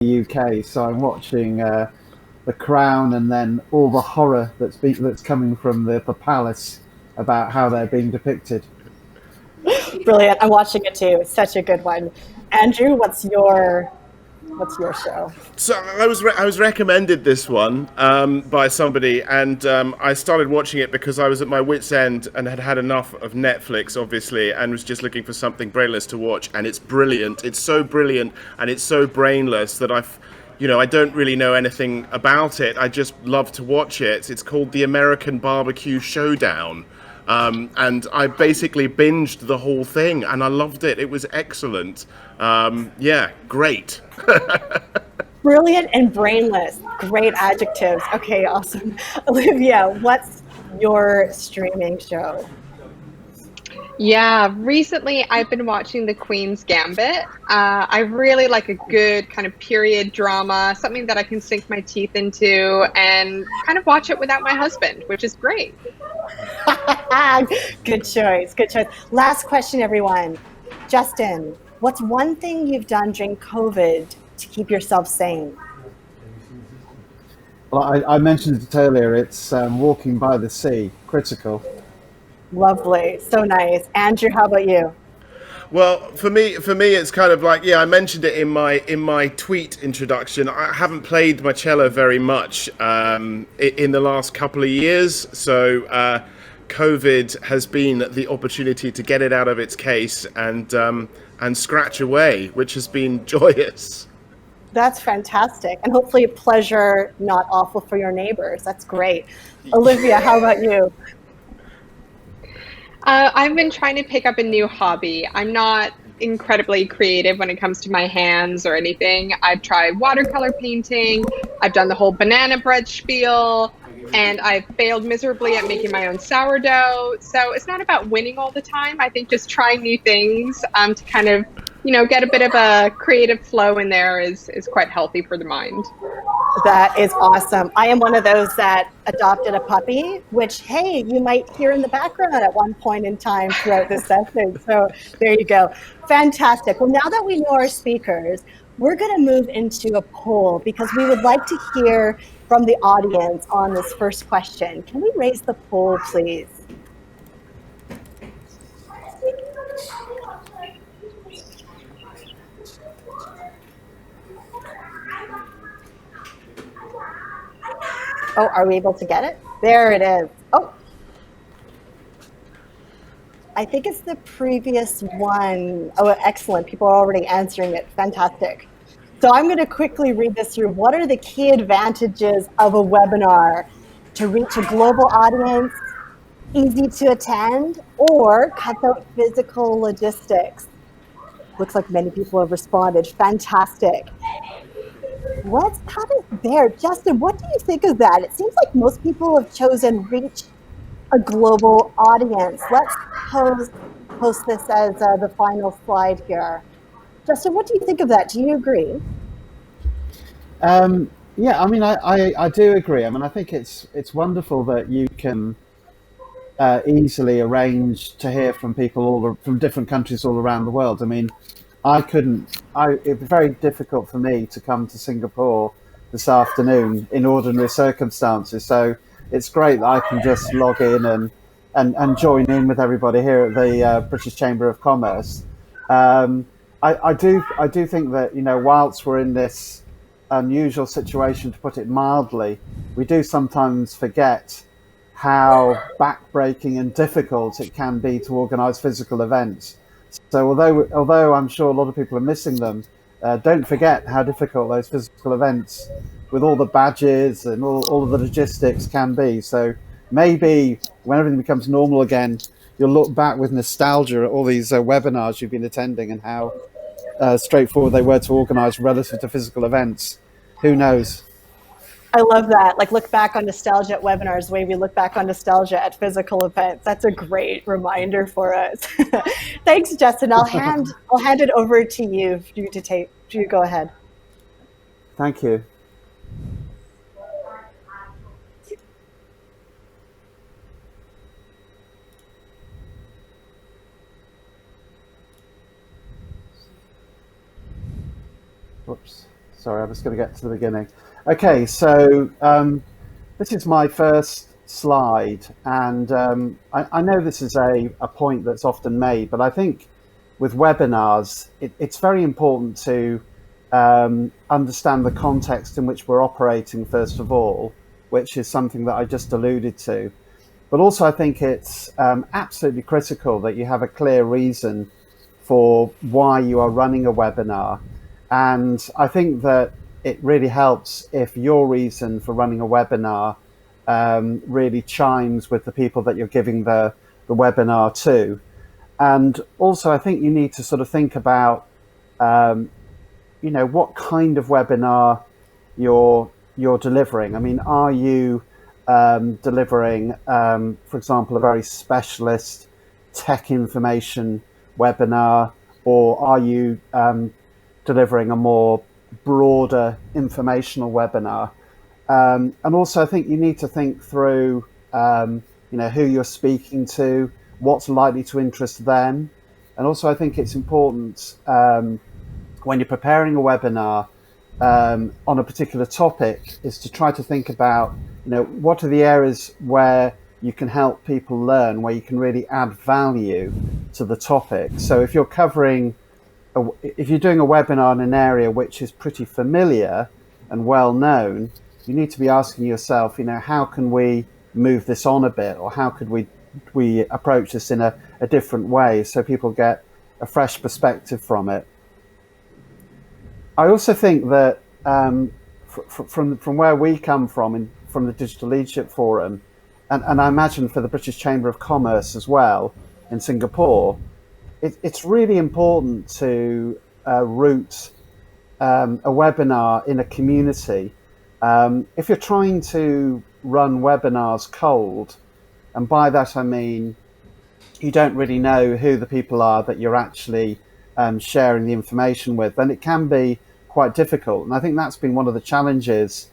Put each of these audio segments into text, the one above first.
UK, so I'm watching The Crown, and then all the horror that's coming from the palace about how they're being depicted. Brilliant. I'm watching it too. It's such a good one. Andrew, what's your show? So I was recommended this one by somebody, and I started watching it because I was at my wit's end and had had enough of Netflix, obviously, and was just looking for something brainless to watch. And it's brilliant. It's so brilliant, and it's so brainless that I don't really know anything about it. I just love to watch it. It's called The American Barbecue Showdown. And I basically binged the whole thing, and I loved it. It was excellent. Yeah, great. Brilliant and brainless. Great adjectives. Okay, awesome. Olivia, what's your streaming show? Yeah, recently I've been watching The Queen's Gambit. I really like a good kind of period drama, something that I can sink my teeth into and kind of watch it without my husband, which is great. Good choice. Good choice. Last question, everyone. Justin, what's one thing you've done during COVID to keep yourself sane? Well, I mentioned it earlier. It's walking by the sea, critical. Lovely. So nice. Andrew, how about you? Well, for me, it's kind of like, yeah, I mentioned it in my tweet introduction. I haven't played my cello very much in the last couple of years, so COVID has been the opportunity to get it out of its case and scratch away, which has been joyous. That's fantastic. And hopefully a pleasure, not awful for your neighbors. That's great. Olivia, how about you? I've been trying to pick up a new hobby. I'm not incredibly creative when it comes to my hands or anything. I've tried watercolor painting, I've done the whole banana bread spiel, and I've failed miserably at making my own sourdough. So it's not about winning all the time. I think just trying new things to kind of, get a bit of a creative flow in there is quite healthy for the mind. That is awesome. I am one of those that adopted a puppy, which, hey, you might hear in the background at one point in time throughout this session. So there you go. Fantastic. Well, now that we know our speakers, we're going to move into a poll because we would like to hear from the audience on this first question. Can we raise the poll, please? Oh, are we able to get it? There it is. Oh, I think it's the previous one. Oh, excellent. People are already answering it. Fantastic. So I'm going to quickly read this through. What are the key advantages of a webinar? To reach a global audience, easy to attend, or cut out physical logistics? Looks like many people have responded. Fantastic. Let's cut it there. Justin, what do you think of that? It seems like most people have chosen reach a global audience. Let's post this as the final slide here. Justin, what do you think of that? Do you agree? Yeah, I mean, I do agree. I mean, I think it's wonderful that you can easily arrange to hear from people from different countries all around the world. I mean, it was very difficult for me to come to Singapore this afternoon in ordinary circumstances. So it's great that I can just log in and join in with everybody here at the British Chamber of Commerce. I do think that, whilst we're in this unusual situation, to put it mildly, we do sometimes forget how backbreaking and difficult it can be to organise physical events. So although I'm sure a lot of people are missing them, don't forget how difficult those physical events with all the badges and all of the logistics can be. So maybe when everything becomes normal again, you'll look back with nostalgia at all these webinars you've been attending and how straightforward they were to organise relative to physical events. Who knows? I love that. Like, look back on nostalgia at webinars the way we look back on nostalgia at physical events. That's a great reminder for us. Thanks, Justin. I'll hand it over to you to go ahead. Thank you. Whoops. Sorry, I'm just going to get to the beginning. Okay, so this is my first slide, and I know this is a point that's often made, but I think with webinars, it's very important to understand the context in which we're operating, first of all, which is something that I just alluded to. But also, I think it's absolutely critical that you have a clear reason for why you are running a webinar. And I think that it really helps if your reason for running a webinar really chimes with the people that you're giving the webinar to. And also, I think you need to sort of think about, what kind of webinar you're delivering. I mean, are you delivering, for example, a very specialist tech information webinar, or are you delivering a more broader informational webinar? And also, I think you need to think through, who you're speaking to, what's likely to interest them. And also, I think it's important when you're preparing a webinar on a particular topic is to try to think about, what are the areas where you can help people learn, where you can really add value to the topic. So if you're if you're doing a webinar in an area which is pretty familiar and well known, you need to be asking yourself, how can we move this on a bit, or how could we approach this in a different way so people get a fresh perspective from it. I also think that from where we come from the Digital Leadership Forum, and I imagine for the British Chamber of Commerce as well in Singapore, it's really important to root a webinar in a community. If you're trying to run webinars cold, and by that I mean you don't really know who the people are that you're actually sharing the information with, then it can be quite difficult. And I think that's been one of the challenges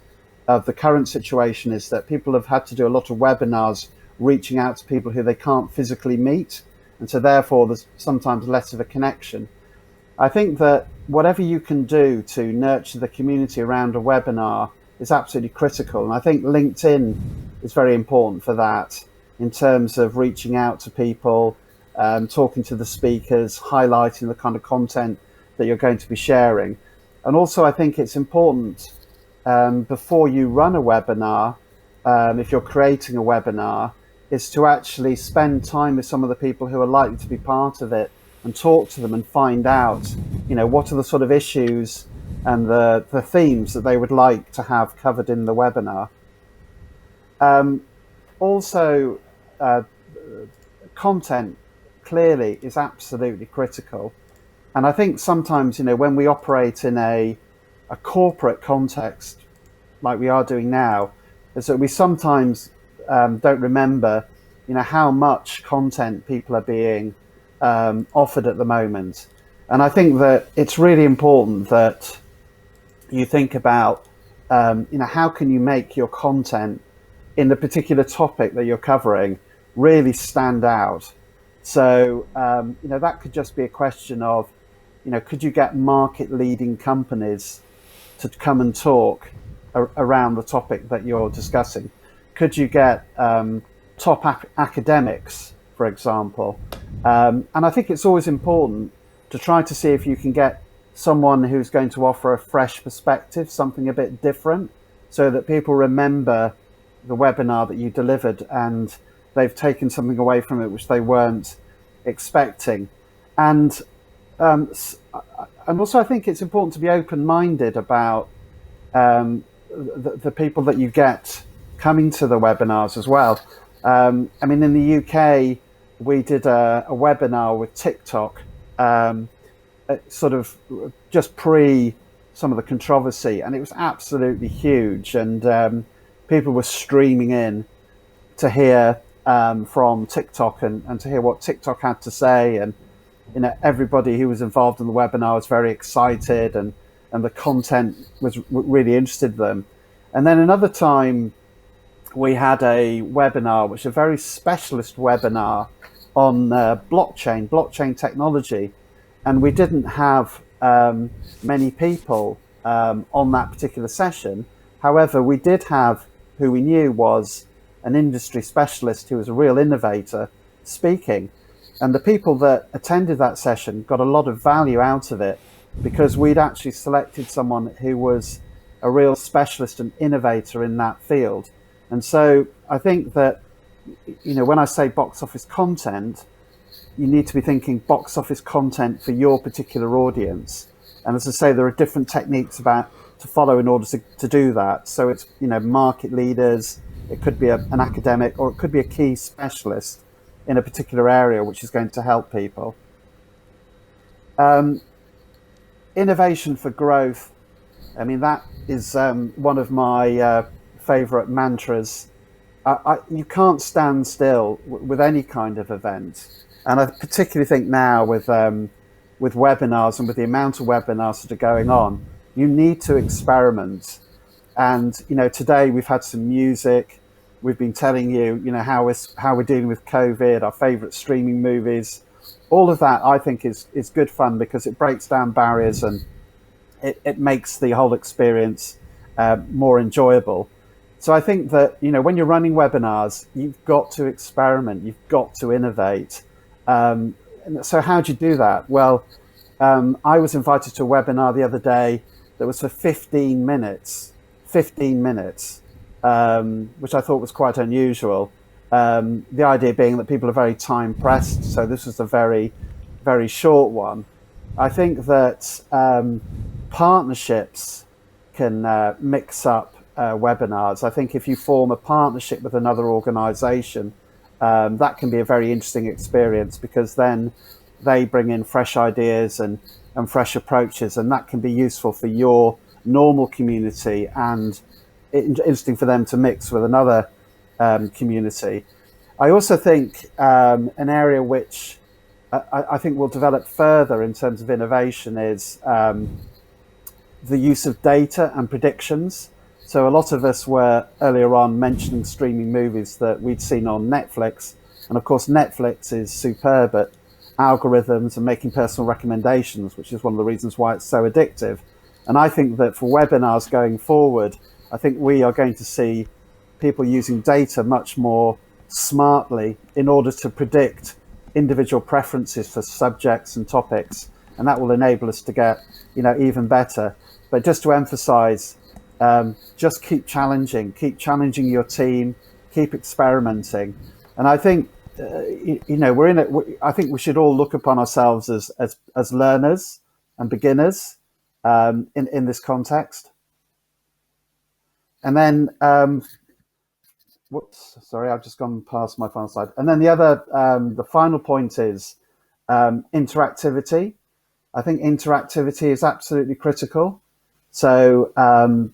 of the current situation, is that people have had to do a lot of webinars reaching out to people who they can't physically meet. And so therefore there's sometimes less of a connection. I think that whatever you can do to nurture the community around a webinar is absolutely critical. And I think LinkedIn is very important for that, in terms of reaching out to people, talking to the speakers, highlighting the kind of content that you're going to be sharing. And also, I think it's important before you run a webinar, if you're creating a webinar, is to actually spend time with some of the people who are likely to be part of it and talk to them and find out, what are the sort of issues and the themes that they would like to have covered in the webinar. Also, content clearly is absolutely critical. And I think sometimes, when we operate in a corporate context, like we are doing now, is that we sometimes don't remember, how much content people are being offered at the moment. And I think that it's really important that you think about, how can you make your content in the particular topic that you're covering really stand out. So, that could just be a question of, could you get market leading companies to come and talk around the topic that you're discussing? Could you get top academics, for example? And I think it's always important to try to see if you can get someone who's going to offer a fresh perspective, something a bit different, so that people remember the webinar that you delivered and they've taken something away from it which they weren't expecting. And also I think it's important to be open-minded about the people that you get coming to the webinars as well. I mean, in the UK, we did a webinar with TikTok, sort of just pre some of the controversy, and it was absolutely huge. And people were streaming in to hear from TikTok and to hear what TikTok had to say. And everybody who was involved in the webinar was very excited, and the content was really interested them. And then another time we had a webinar, which is a very specialist webinar on blockchain technology. And we didn't have many people on that particular session. However, we did have who we knew was an industry specialist who was a real innovator speaking. And the people that attended that session got a lot of value out of it because we'd actually selected someone who was a real specialist and innovator in that field. And so I think that, when I say box office content, you need to be thinking box office content for your particular audience. And as I say, there are different techniques to follow in order to do that. So it's, market leaders, it could be an academic, or it could be a key specialist in a particular area, which is going to help people. Innovation for growth. I mean, that is one of my favorite mantras. You can't stand still with any kind of event. And I particularly think now with webinars and with the amount of webinars that are going on, you need to experiment. And, today we've had some music. We've been telling you, how we're dealing with COVID, our favorite streaming movies. All of that, I think, is good fun because it breaks down barriers and it makes the whole experience more enjoyable. So I think that, when you're running webinars, you've got to experiment, you've got to innovate. So how do you do that? Well, I was invited to a webinar the other day that was for 15 minutes, which I thought was quite unusual. The idea being that people are very time pressed. So this was a very, very short one. I think that partnerships can mix up webinars. I think if you form a partnership with another organization, that can be a very interesting experience because then they bring in fresh ideas and fresh approaches, and that can be useful for your normal community and interesting for them to mix with another community. I also think an area which I think will develop further in terms of innovation is the use of data and predictions. So a lot of us were earlier on mentioning streaming movies that we'd seen on Netflix. And of course, Netflix is superb at algorithms and making personal recommendations, which is one of the reasons why it's so addictive. And I think that for webinars going forward, I think we are going to see people using data much more smartly in order to predict individual preferences for subjects and topics. And that will enable us to get, even better. But just to emphasize, just keep challenging your team, keep experimenting. And I think, I think we should all look upon ourselves as learners and beginners in this context. And then, sorry, I've just gone past my final slide. And then the final point is interactivity. I think interactivity is absolutely critical. So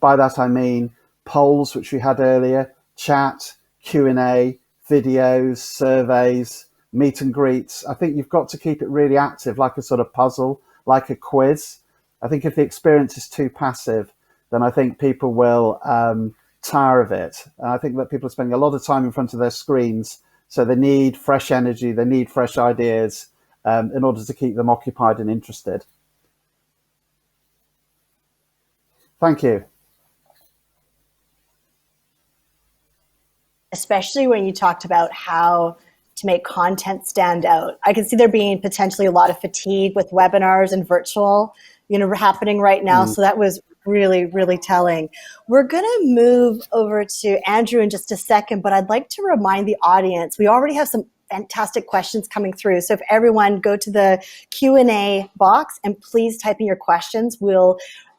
by that I mean polls, which we had earlier, chat, Q&A, videos, surveys, meet and greets. I think you've got to keep it really active, like a sort of puzzle, like a quiz. I think if the experience is too passive, then I think people will tire of it. And I think that people are spending a lot of time in front of their screens, so they need fresh energy, they need fresh ideas in order to keep them occupied and interested. Thank you. Especially when you talked about how to make content stand out. I can see there being potentially a lot of fatigue with webinars and virtual, happening right now. So that was really, really telling. We're going to move over to Andrew in just a second, but I'd like to remind the audience, we already have some fantastic questions coming through. So if everyone go to the Q&A box and please type in your questions, we'll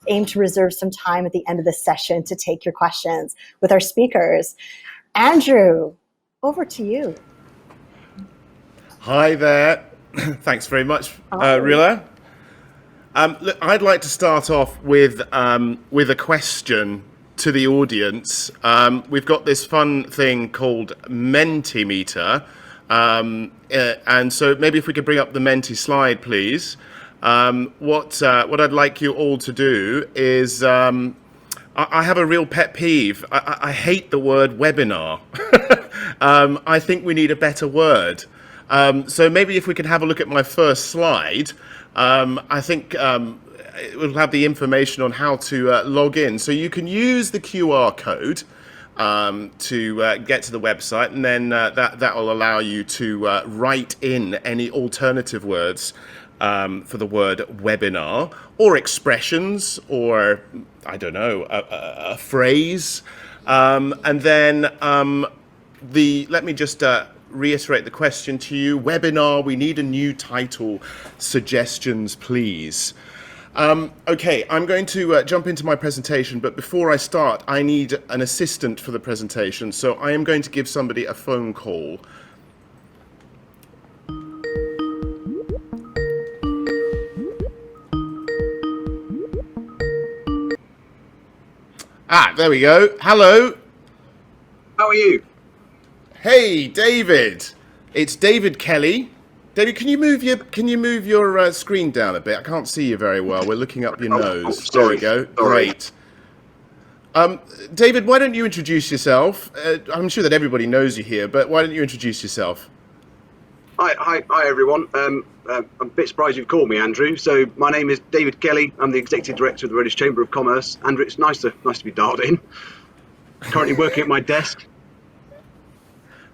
aim to reserve some time at the end of the session to take your questions with our speakers. Andrew, over to you. Hi there. Thanks very much, Rilla. Look, I'd like to start off with a question to the audience. We've got this fun thing called Mentimeter, and so maybe if we could bring up the Menti slide, please. What I'd like you all to do is, I have a real pet peeve. I hate the word webinar. I think we need a better word. So maybe if we could have a look at my first slide. I think it will have the information on how to log in. So you can use the QR code to get to the website, and then that will allow you to write in any alternative words for the word webinar, or expressions, or I don't know, a phrase, and then let me just reiterate the question to you. Webinar, we need a new title. Suggestions, please. Okay, I'm going to jump into my presentation, but before I start, I need an assistant for the presentation, so I am going to give somebody a phone call. There we go. Hello. How are you? Hey, David. It's David Kelly. David, can you move your screen down a bit? I can't see you very well. We're looking up your nose. There we go. Sorry. Great. David, why don't you introduce yourself? I'm sure that everybody knows you here, but why don't you introduce yourself? Hi, everyone. I'm a bit surprised you've called me, Andrew. So my name is David Kelly. I'm the Executive Director of the British Chamber of Commerce. Andrew, it's nice to be dialed in. Currently working at my desk.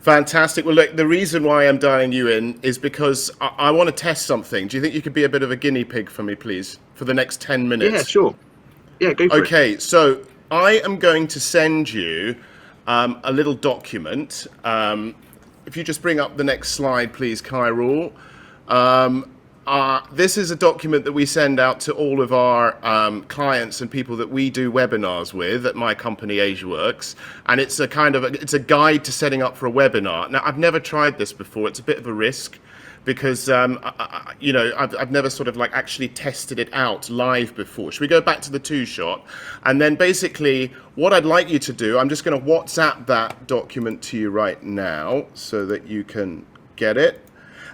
Fantastic. Well, look, the reason why I'm dialing you in is because I want to test something. Do you think you could be a bit of a guinea pig for me, please, for the next 10 minutes? Yeah, sure. Yeah, go for it. Okay, so I am going to send you a little document. If you just bring up the next slide, please, Kyrul. This is a document that we send out to all of our clients and people that we do webinars with at my company, AsiaWorks, and it's a guide to setting up for a webinar. Now, I've never tried this before. It's a bit of a risk because I've never sort of like actually tested it out live before. Should we go back to the two-shot? And then basically, what I'd like you to do, I'm just going to WhatsApp that document to you right now so that you can get it.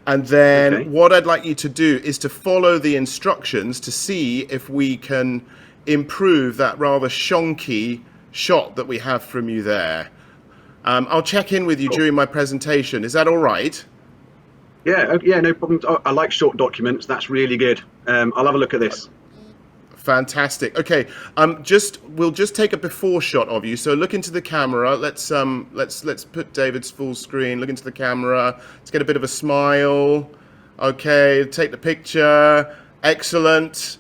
And then what I'd like you to do is to follow the instructions to see if we can improve that rather shonky shot that we have from you there. I'll check in with you during my presentation. Is that all right? Yeah, no problem. I like short documents. That's really good. I'll have a look at this. Fantastic. Okay, we'll just take a before shot of you. So look into the camera. Let's put David's full screen. Look into the camera. Let's get a bit of a smile. Okay, take the picture. Excellent.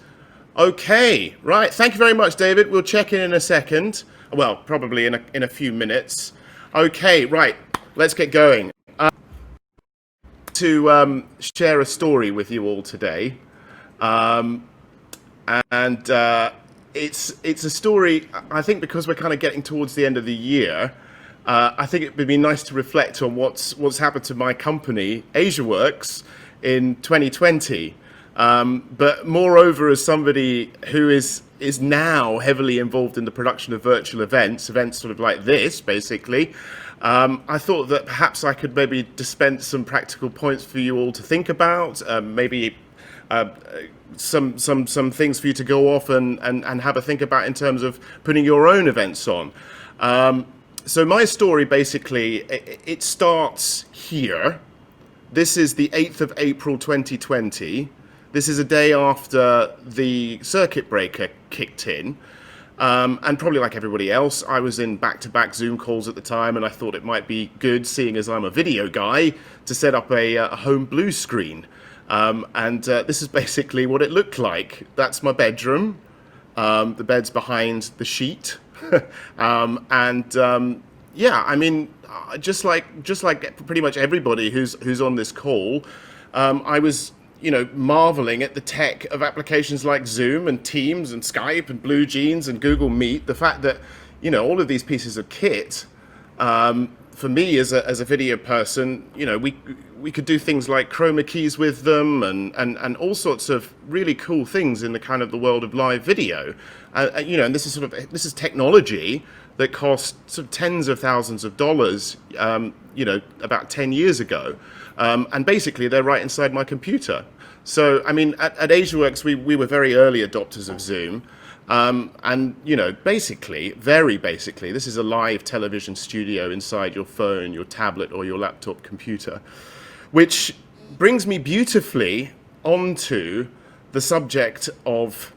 Okay, right. Thank you very much, David. We'll check in a second. Well, probably in a few minutes. Okay, right. Let's get going. To share a story with you all today. And it's a story, I think, because we're kind of getting towards the end of the year. I think it would be nice to reflect on what's happened to my company, AsiaWorks, in 2020. But moreover, as somebody who is now heavily involved in the production of virtual events sort of like this, basically, I thought that perhaps I could maybe dispense some practical points for you all to think about, maybe some things for you to go off and have a think about in terms of putting your own events on. So my story, basically, it starts here. This is the 8th of April 2020. This is a day after the circuit breaker kicked in. And probably like everybody else, I was in back-to-back Zoom calls at the time, and I thought it might be good, seeing as I'm a video guy, to set up a home blue screen. This is basically what it looked like. That's my bedroom. The bed's behind the sheet. Yeah, I mean, just like pretty much everybody who's on this call, I was, marveling at the tech of applications like Zoom and Teams and Skype and Blue Jeans and Google Meet. The fact that, all of these pieces of kit, for me as a video person, we could do things like chroma keys with them and all sorts of really cool things in the kind of the world of live video. And this is technology that cost sort of tens of thousands of dollars, about 10 years ago. And basically they're right inside my computer. So, I mean, at AsiaWorks, we were very early adopters of Zoom. Very basically, this is a live television studio inside your phone, your tablet, or your laptop computer, which brings me beautifully onto the subject of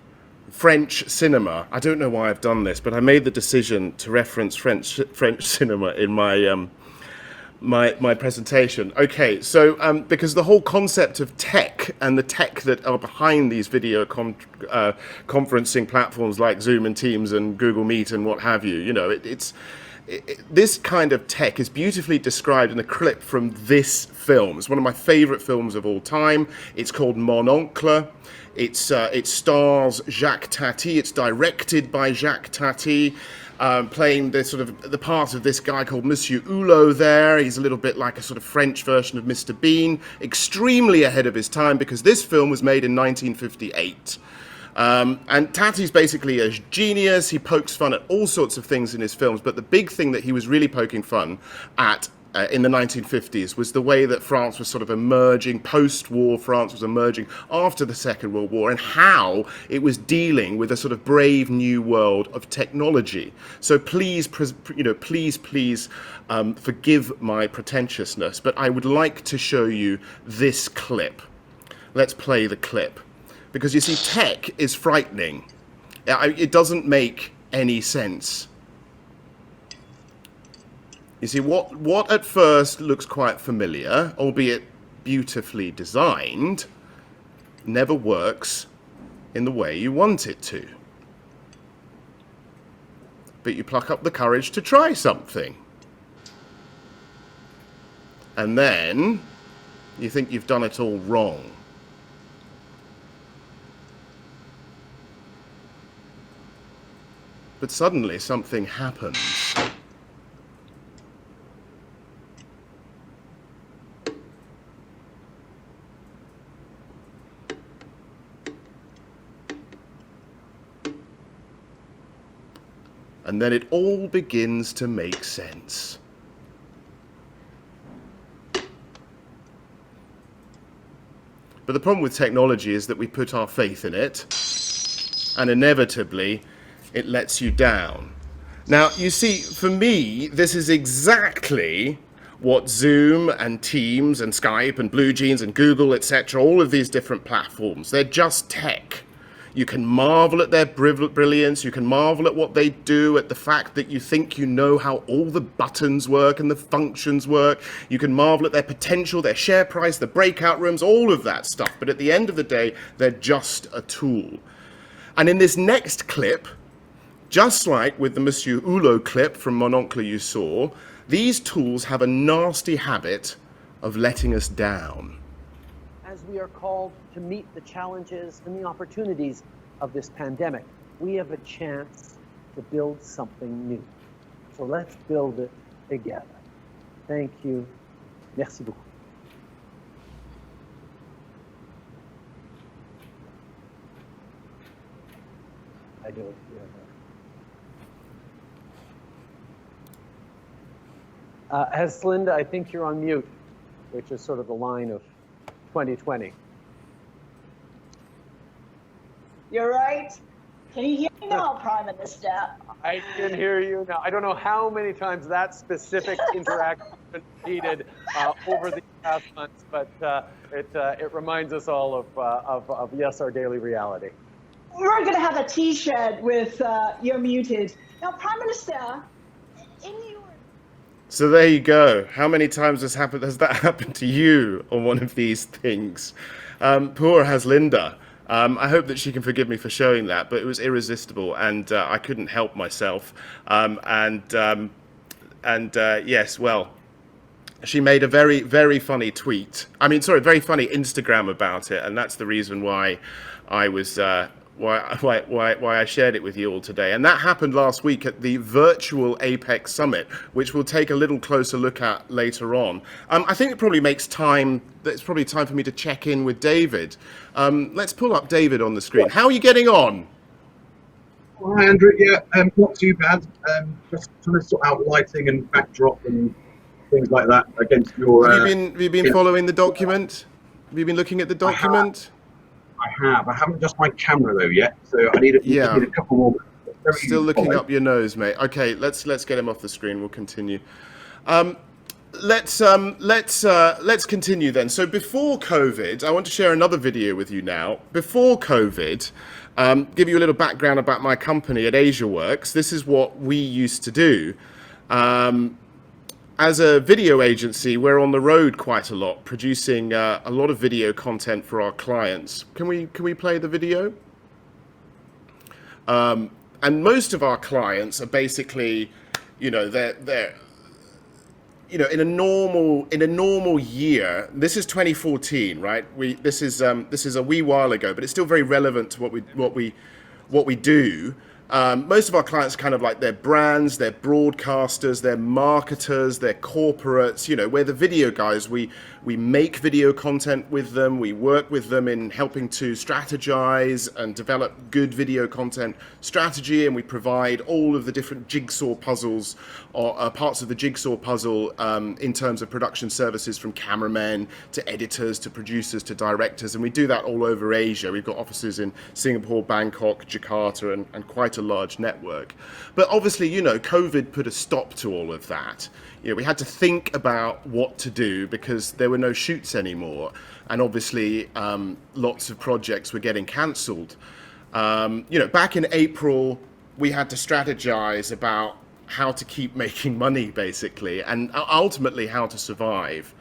French cinema. I don't know why I've done this, but I made the decision to reference French cinema in my presentation. Okay, so because the whole concept of tech and the tech that are behind these video conferencing platforms like Zoom and Teams and Google Meet and what have you, this kind of tech is beautifully described in a clip from this film. It's one of my favorite films of all time. It's called Mon Oncle. It stars Jacques Tati. It's directed by Jacques Tati, playing the part of this guy called Monsieur Hulot there. He's a little bit like a sort of French version of Mr. Bean, extremely ahead of his time because this film was made in 1958. And Tati's basically a genius. He pokes fun at all sorts of things in his films, but the big thing that he was really poking fun at in the 1950s was the way that France was sort of emerging, post-war France was emerging after the Second World War, and how it was dealing with a sort of brave new world of technology. So please, please forgive my pretentiousness, but I would like to show you this clip. Let's play the clip. Because you see, tech is frightening. It doesn't make any sense. You see, what at first looks quite familiar, albeit beautifully designed, never works in the way you want it to. But you pluck up the courage to try something. And then you think you've done it all wrong. But suddenly something happens. And then it all begins to make sense. But the problem with technology is that we put our faith in it, and inevitably it lets you down. Now, you see, for me, this is exactly what Zoom and Teams and Skype and Blue Jeans and Google, etc., all of these different platforms, they're just tech. You can marvel at their brilliance, you can marvel at what they do, at the fact that you think you know how all the buttons work and the functions work. You can marvel at their potential, their share price, the breakout rooms, all of that stuff. But at the end of the day, they're just a tool. And in this next clip, just like with the Monsieur Hulot clip from Mon Oncle you saw, these tools have a nasty habit of letting us down. As we are called to meet the challenges and the opportunities of this pandemic, we have a chance to build something new. So let's build it together. Thank you. Merci beaucoup. I do it. Linda, I think you're on mute, which is sort of the line of 2020. You're right. Can you hear me now, Prime Minister? I can hear you now. I don't know how many times that specific interaction has been repeated over the past months, but it reminds us all of yes, our daily reality. We're going to have a T-shirt with "You're muted." Now, Prime Minister, in your... So there you go. How many times has that happened to you on one of these things? Poor Linda. I hope that she can forgive me for showing that, but it was irresistible, and I couldn't help myself. Yes, well, she made a very, very funny tweet. Very funny Instagram about it, and that's the reason why I was why I shared it with you all today. And that happened last week at the virtual Apex Summit, which we'll take a little closer look at later on. I think it's probably time for me to check in with David. Let's pull up David on the screen. How are you getting on? Hi, Andrew. Yeah, not too bad. Just trying to sort out lighting and backdrop and things like that against your... Have you been following the document? Have you been looking at the document? I haven't just my camera though yet, so I need a couple more. Still looking up your nose, mate. Okay, let's get him off the screen. We'll continue. Let's continue then. So before COVID, I want to share another video with you now. Before COVID, Give you a little background about my company at AsiaWorks. This is what we used to do. As a video agency, we're on the road quite a lot, producing a lot of video content for our clients. Can we play the video? And most of our clients are basically, they're in a normal year. This is 2014, right? This is a wee while ago, but it's still very relevant to what we do. Most of our clients are kind of like, they're brands, they're broadcasters, they're marketers, they're corporates. We're the video guys. We make video content with them. We work with them in helping to strategize and develop good video content strategy, and we provide all of the different jigsaw puzzles or parts of the jigsaw puzzle in terms of production services, from cameramen to editors to producers to directors, and we do that all over Asia. We've got offices in Singapore, Bangkok, Jakarta, and quite a large network. But obviously, COVID put a stop to all of that. We had to think about what to do because there were no shoots anymore, and obviously lots of projects were getting cancelled. Back in April, we had to strategize about how to keep making money, basically, and ultimately how to survive.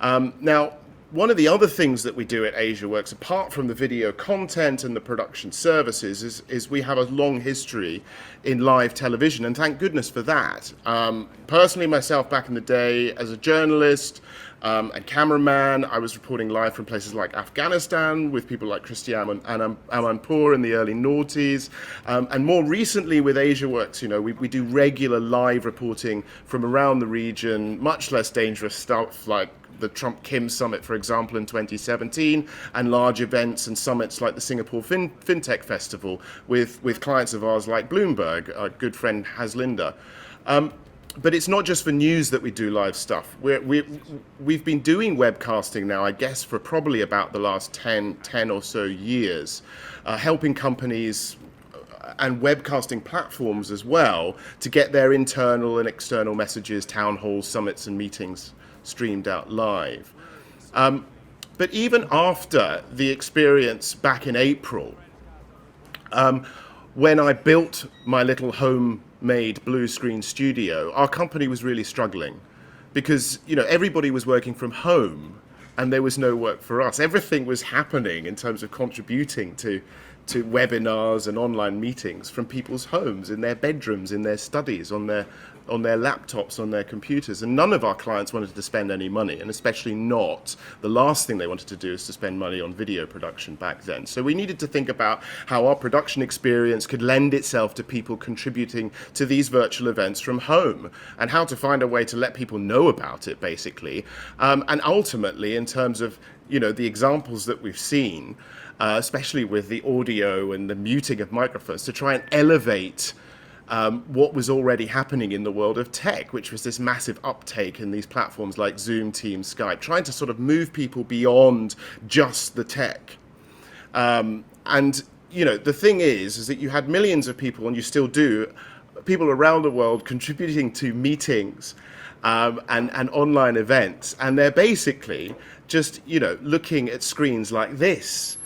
Now, one of the other things that we do at AsiaWorks, apart from the video content and the production services, is we have a long history in live television, and thank goodness for that. Personally, myself, back in the day, as a journalist and cameraman, I was reporting live from places like Afghanistan with people like Christiane and Amanpour in the early noughties. And more recently with AsiaWorks, we do regular live reporting from around the region, much less dangerous stuff like the Trump-Kim summit, for example, in 2017, and large events and summits like the Singapore FinTech Festival with clients of ours like Bloomberg, our good friend Haslinda. But it's not just for news that we do live stuff. We've been doing webcasting now, I guess, for probably about the last 10 or so years, helping companies and webcasting platforms as well to get their internal and external messages, town halls, summits and meetings streamed out live. But even after the experience back in April, when I built my little homemade blue screen studio, our company was really struggling because everybody was working from home and there was no work for us. Everything was happening in terms of contributing to webinars and online meetings from people's homes, in their bedrooms, in their studies, on their laptops, on their computers, and none of our clients wanted to spend any money, and especially not. The last thing they wanted to do is to spend money on video production back then. So we needed to think about how our production experience could lend itself to people contributing to these virtual events from home, and how to find a way to let people know about it, basically. And ultimately, in terms of the examples that we've seen, especially with the audio and the muting of microphones, to try and elevate what was already happening in the world of tech, which was this massive uptake in these platforms like Zoom, Teams, Skype, trying to sort of move people beyond just the tech. And the thing is that you had millions of people, and you still do, people around the world contributing to meetings and online events, and they're basically just looking at screens like this.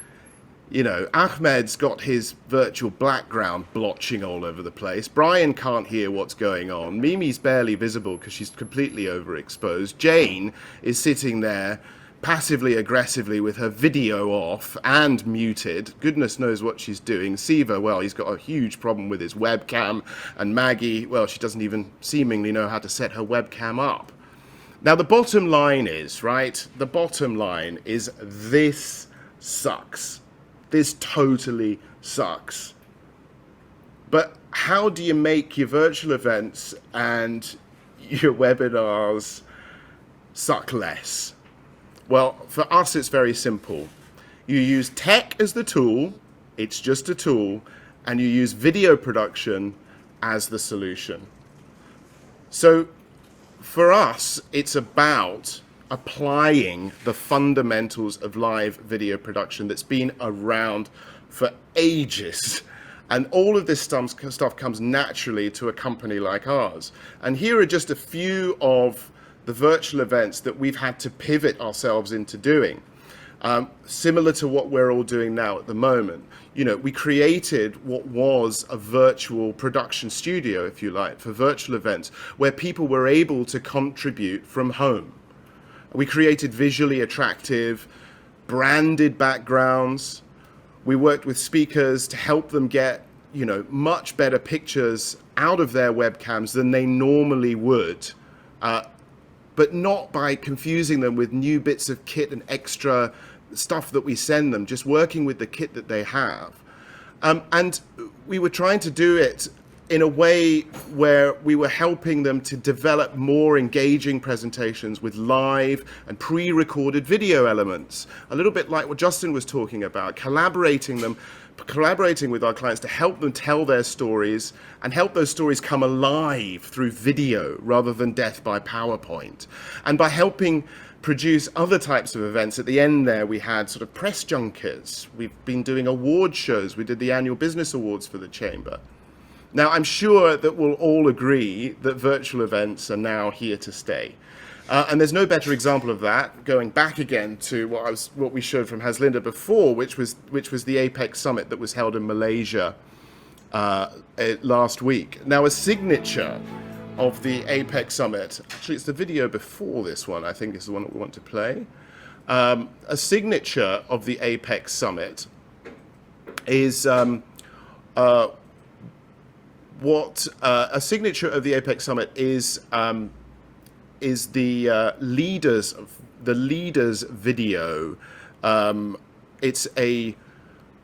Ahmed's got his virtual background blotching all over the place. Brian can't hear what's going on. Mimi's barely visible because she's completely overexposed. Jane is sitting there passively aggressively with her video off and muted. Goodness knows what she's doing. Siva, well, he's got a huge problem with his webcam. And Maggie, well, she doesn't even seemingly know how to set her webcam up. Now, the bottom line is, right? The bottom line is this sucks. This totally sucks. But how do you make your virtual events and your webinars suck less? Well, for us, it's very simple. You use tech as the tool, it's just a tool, and you use video production as the solution. So for us, it's about applying the fundamentals of live video production that's been around for ages. And all of this stuff comes naturally to a company like ours. And here are just a few of the virtual events that we've had to pivot ourselves into doing. similar to what we're all doing now at the moment. You know, we created what was a virtual production studio, if you like, for virtual events, where people were able to contribute from home. We created visually attractive, branded backgrounds. We worked with speakers to help them get, you know, much better pictures out of their webcams than they normally would, but not by confusing them with new bits of kit and extra stuff that we send them, just working with the kit that they have. And we were trying to do it in a way where we were helping them to develop more engaging presentations with live and pre-recorded video elements, a little bit like what Justin was talking about, collaborating with our clients to help them tell their stories and help those stories come alive through video rather than death by PowerPoint. And by helping produce other types of events. At the end there, we had sort of press junkets. We've been doing award shows. We did the annual business awards for the Chamber. Now, I'm sure that we'll all agree that virtual events are now here to stay. And there's no better example of that, going back again to what we showed from Haslinda before, which was the APEC summit that was held in Malaysia last week. Now, a signature of the APEC summit, actually it's the video before this one, I think is the one that we want to play. A signature of the APEC summit is a signature of the APEC summit is the leaders video. It's a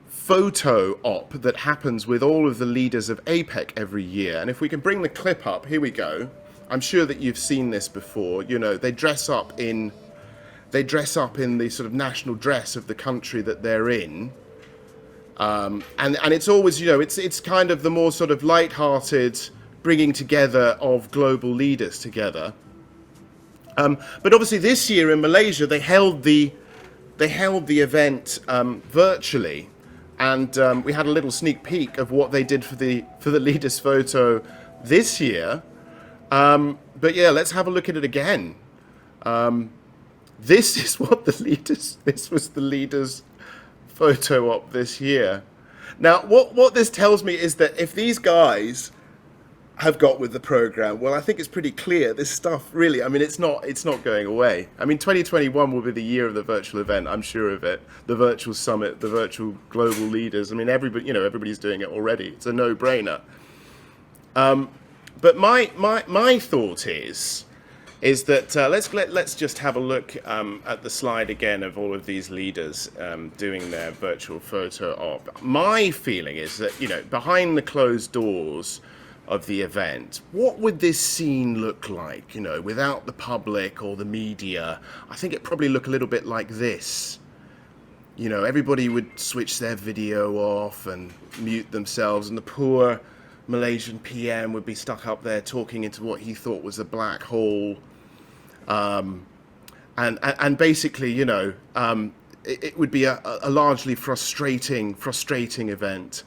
photo op that happens with all of the leaders of APEC every year. And if we can bring the clip up, here we go. I'm sure that you've seen this before. You know, they dress up in the sort of national dress of the country that they're in. And it's always, you know, it's kind of the more sort of light-hearted bringing together of global leaders together. But obviously this year in Malaysia, they held the event virtually. And we had a little sneak peek of what they did for the leaders photo this year. But yeah, let's have a look at it again. This was the leaders photo op this year. Now, what this tells me is that if these guys have got with the program, well, I think it's pretty clear this stuff really, I mean, it's not going away. I mean, 2021 will be the year of the virtual event, I'm sure of it. The virtual summit, the virtual global leaders. I mean, everybody's doing it already. It's a no-brainer. But my thought is that let's just have a look at the slide again of all of these leaders doing their virtual photo op. My feeling is that, you know, behind the closed doors of the event, what would this scene look like, you know, without the public or the media? I think it'd probably look a little bit like this. You know, everybody would switch their video off and mute themselves, and the poor Malaysian PM would be stuck up there talking into what he thought was a black hole. And basically, you know, it would be a largely frustrating event.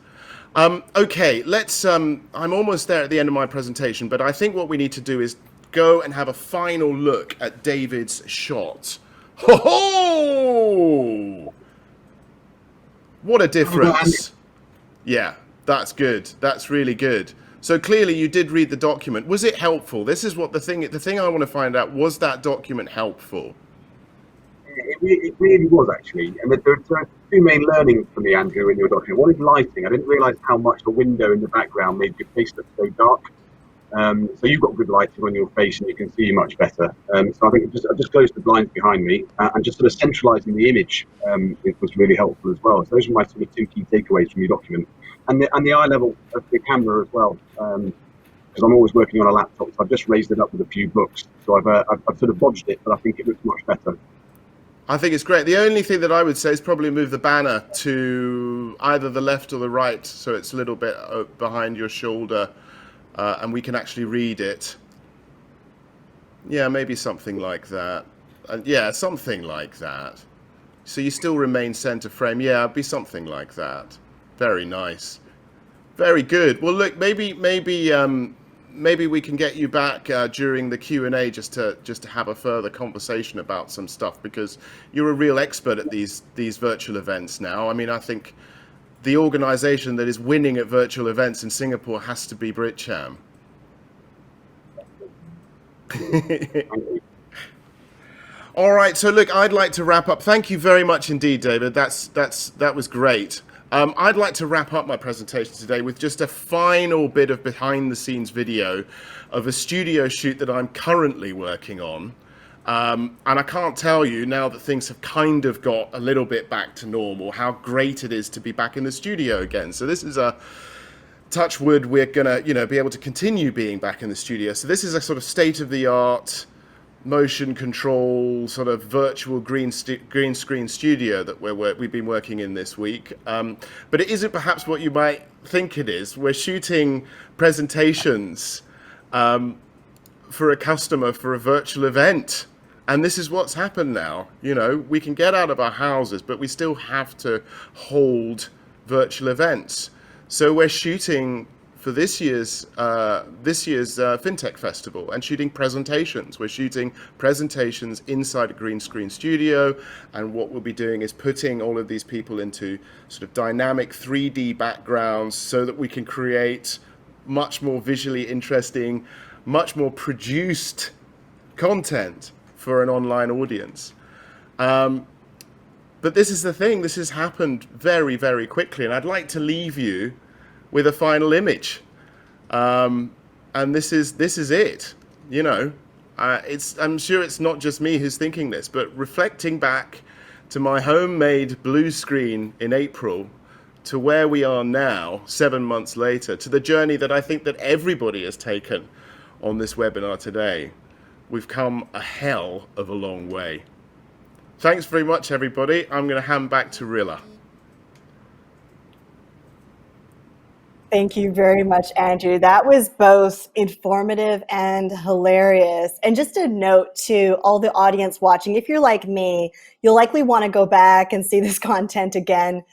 Okay, let's, I'm almost there at the end of my presentation, but I think what we need to do is go and have a final look at David's shot. Ho-ho! What a difference. Yeah, that's good. That's really good. So clearly you did read the document. Was it helpful? This is what the thing I want to find out, was that document helpful? It really was, actually. And there are two main learnings for me, Andrew, in your document. One is lighting. I didn't realise how much the window in the background made your face look so dark. So you've got good lighting on your face and you can see much better. So I think I just closed the blinds behind me and just sort of centralising the image was really helpful as well. So those are my sort of two key takeaways from your document. And the eye level of the camera as well. Because I'm always working on a laptop, so I've just raised it up with a few books. So I've sort of bodged it, but I think it looks much better. I think it's great. The only thing that I would say is probably move the banner to either the left or the right, so it's a little bit behind your shoulder, and we can actually read it. Yeah, maybe something like that. Yeah, something like that. So you still remain center frame. Yeah, it'd be something like that. Very nice. Very good. Well, look, maybe maybe we can get you back during the Q&A just to have a further conversation about some stuff, because you're a real expert at these virtual events now. I mean, I think the organization that is winning at virtual events in Singapore has to be BritCham. All right, so look, I'd like to wrap up. Thank you very much indeed, David. That was great. I'd like to wrap up my presentation today with just a final bit of behind-the-scenes video of a studio shoot that I'm currently working on. And I can't tell you, now that things have kind of got a little bit back to normal, how great it is to be back in the studio again. So this is a touch wood, we're gonna, be able to continue being back in the studio. So this is a sort of state-of-the-art motion control sort of virtual green screen studio that we've been working in this week, but it isn't perhaps what you might think it is. We're shooting presentations for a customer for a virtual event, and this is what's happened now. We can get out of our houses, but we still have to hold virtual events. So we're shooting for this year's FinTech Festival and shooting presentations. We're shooting presentations inside a green screen studio, and what we'll be doing is putting all of these people into sort of dynamic 3D backgrounds so that we can create much more visually interesting, much more produced content for an online audience. But this is the thing, this has happened very, very quickly, and I'd like to leave you with a final image, and this is it. I'm sure it's not just me who's thinking this, but reflecting back to my homemade blue screen in April, to where we are now, 7 months later, to the journey that I think that everybody has taken on this webinar today, we've come a hell of a long way. Thanks very much, everybody. I'm going to hand back to Rilla. Thank you very much, Andrew. That was both informative and hilarious. And just a note to all the audience watching, if you're like me, you'll likely want to go back and see this content again,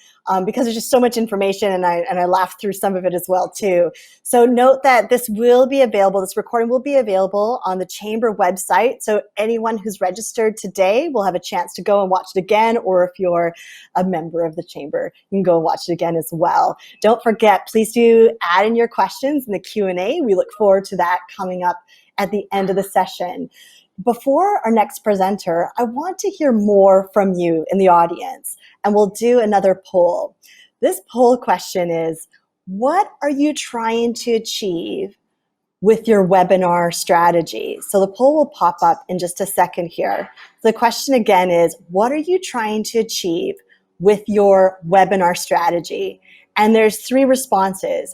because there's just so much information, and I laughed through some of it as well too. So note that this will be available, this recording will be available on the Chamber website. So anyone who's registered today will have a chance to go and watch it again, or if you're a member of the Chamber, you can go and watch it again as well. Don't forget, please do add in your questions in the Q&A. We look forward to that coming up at the end of the session. Before our next presenter, I want to hear more from you in the audience, and we'll do another poll. This poll question is, what are you trying to achieve with your webinar strategy? So the poll will pop up in just a second here. The question again is, what are you trying to achieve with your webinar strategy? And there's 4 responses.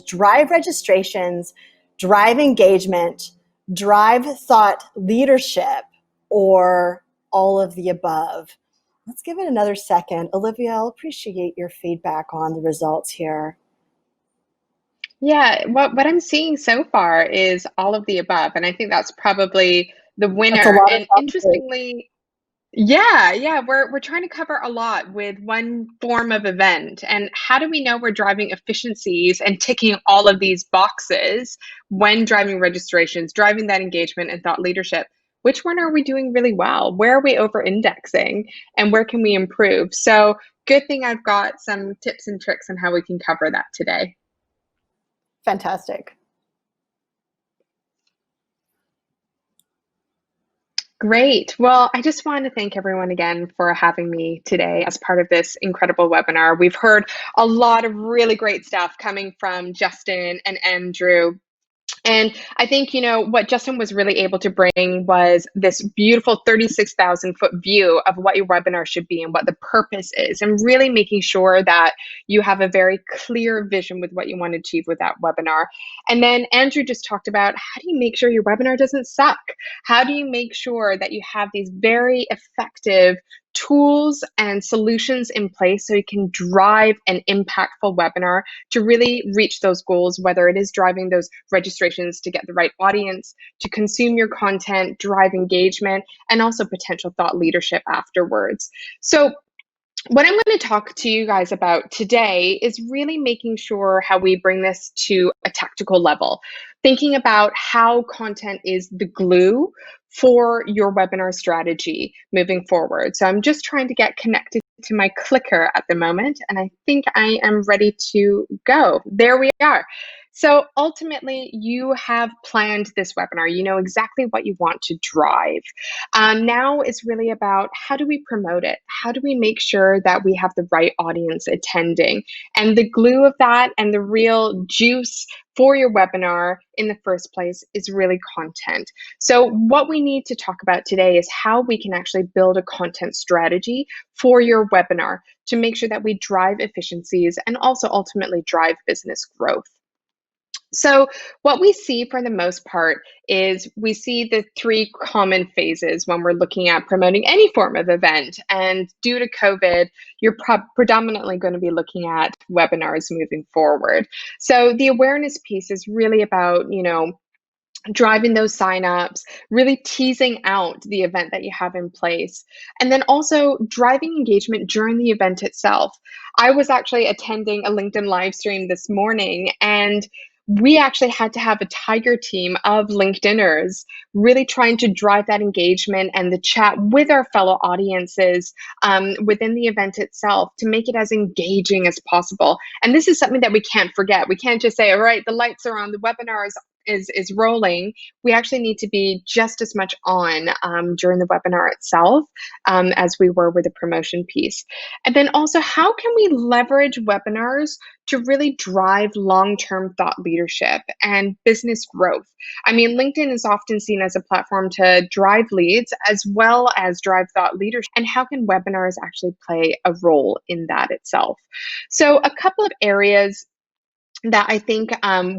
Drive registrations, drive engagement, drive thought leadership, or all of the above. Let's give it another second. Olivia, I'll appreciate your feedback on the results here. Yeah, what I'm seeing so far is all of the above, and I think that's probably the winner. And interestingly, yeah, we're trying to cover a lot with one form of event. And how do we know we're driving efficiencies and ticking all of these boxes when driving registrations, driving that engagement and thought leadership? Which one are we doing really well? Where are we over-indexing, and where can we improve? So good thing I've got some tips and tricks on how we can cover that today. Fantastic. Great. Well, I just want to thank everyone again for having me today as part of this incredible webinar. We've heard a lot of really great stuff coming from Justin and Andrew. And I think, what Justin was really able to bring was this beautiful 36,000 foot view of what your webinar should be and what the purpose is, and really making sure that you have a very clear vision with what you want to achieve with that webinar. And then Andrew just talked about, how do you make sure your webinar doesn't suck? How do you make sure that you have these very effective tools and solutions in place so you can drive an impactful webinar to really reach those goals, whether it is driving those registrations to get the right audience, to consume your content, drive engagement, and also potential thought leadership afterwards. So what I'm going to talk to you guys about today is really making sure how we bring this to a tactical level, thinking about how content is the glue for your webinar strategy moving forward. So I'm just trying to get connected to my clicker at the moment, and I think I am ready to go. There we are. So ultimately, you have planned this webinar. You know exactly what you want to drive. Now it's really about how do we promote it? How do we make sure that we have the right audience attending? And the glue of that and the real juice for your webinar in the first place is really content. So what we need to talk about today is how we can actually build a content strategy for your webinar to make sure that we drive efficiencies and also ultimately drive business growth. So what we see for the most part is we see the three common phases when we're looking at promoting any form of event. And due to COVID, you're predominantly going to be looking at webinars moving forward. So the awareness piece is really about, driving those signups, really teasing out the event that you have in place, and then also driving engagement during the event itself. I was actually attending a LinkedIn live stream this morning, and we actually had to have a tiger team of LinkedIners really trying to drive that engagement and the chat with our fellow audiences within the event itself to make it as engaging as possible. And this is something that we can't forget. We can't just say, all right, the lights are on, the webinar is rolling. We actually need to be just as much on during the webinar itself as we were with the promotion piece. And then also, how can we leverage webinars to really drive long-term thought leadership and business growth? I mean, LinkedIn is often seen as a platform to drive leads as well as drive thought leadership. And how can webinars actually play a role in that itself? So a couple of areas that I think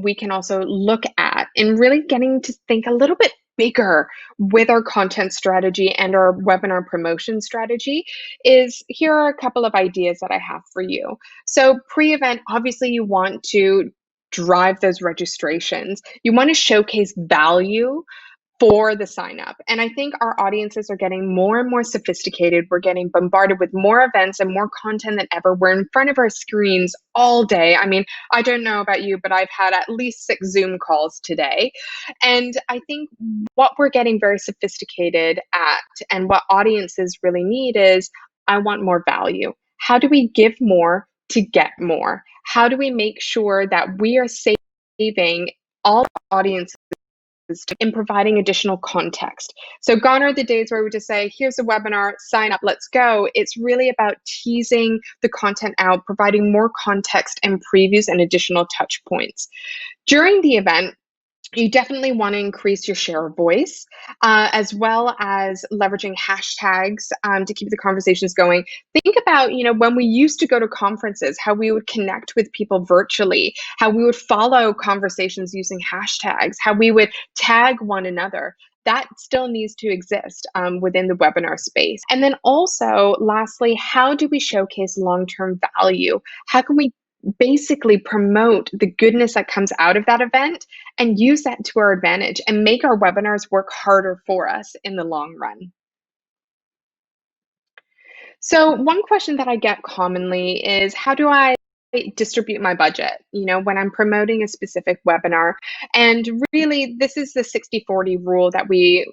we can also look at in really getting to think a little bit bigger with our content strategy and our webinar promotion strategy is here are a couple of ideas that I have for you. So pre-event, obviously you want to drive those registrations. You want to showcase value for the sign up. And I think our audiences are getting more and more sophisticated. We're getting bombarded with more events and more content than ever. We're in front of our screens all day. I mean, I don't know about you, but I've had at least 6 Zoom calls today. And I think what we're getting very sophisticated at and what audiences really need is, I want more value. How do we give more to get more? How do we make sure that we are saving all audiences in providing additional context? So gone are the days where we just say, here's a webinar, sign up, let's go. It's really about teasing the content out, providing more context and previews and additional touch points. During the event, you definitely want to increase your share of voice, as well as leveraging hashtags to keep the conversations going. Think about, when we used to go to conferences, how we would connect with people virtually, how we would follow conversations using hashtags, how we would tag one another. That still needs to exist within the webinar space. And then also, lastly, how do we showcase long-term value? How can we basically promote the goodness that comes out of that event and use that to our advantage and make our webinars work harder for us in the long run? So one question that I get commonly is, how do I distribute my budget, when I'm promoting a specific webinar? And really, this is the 60-40 rule that we,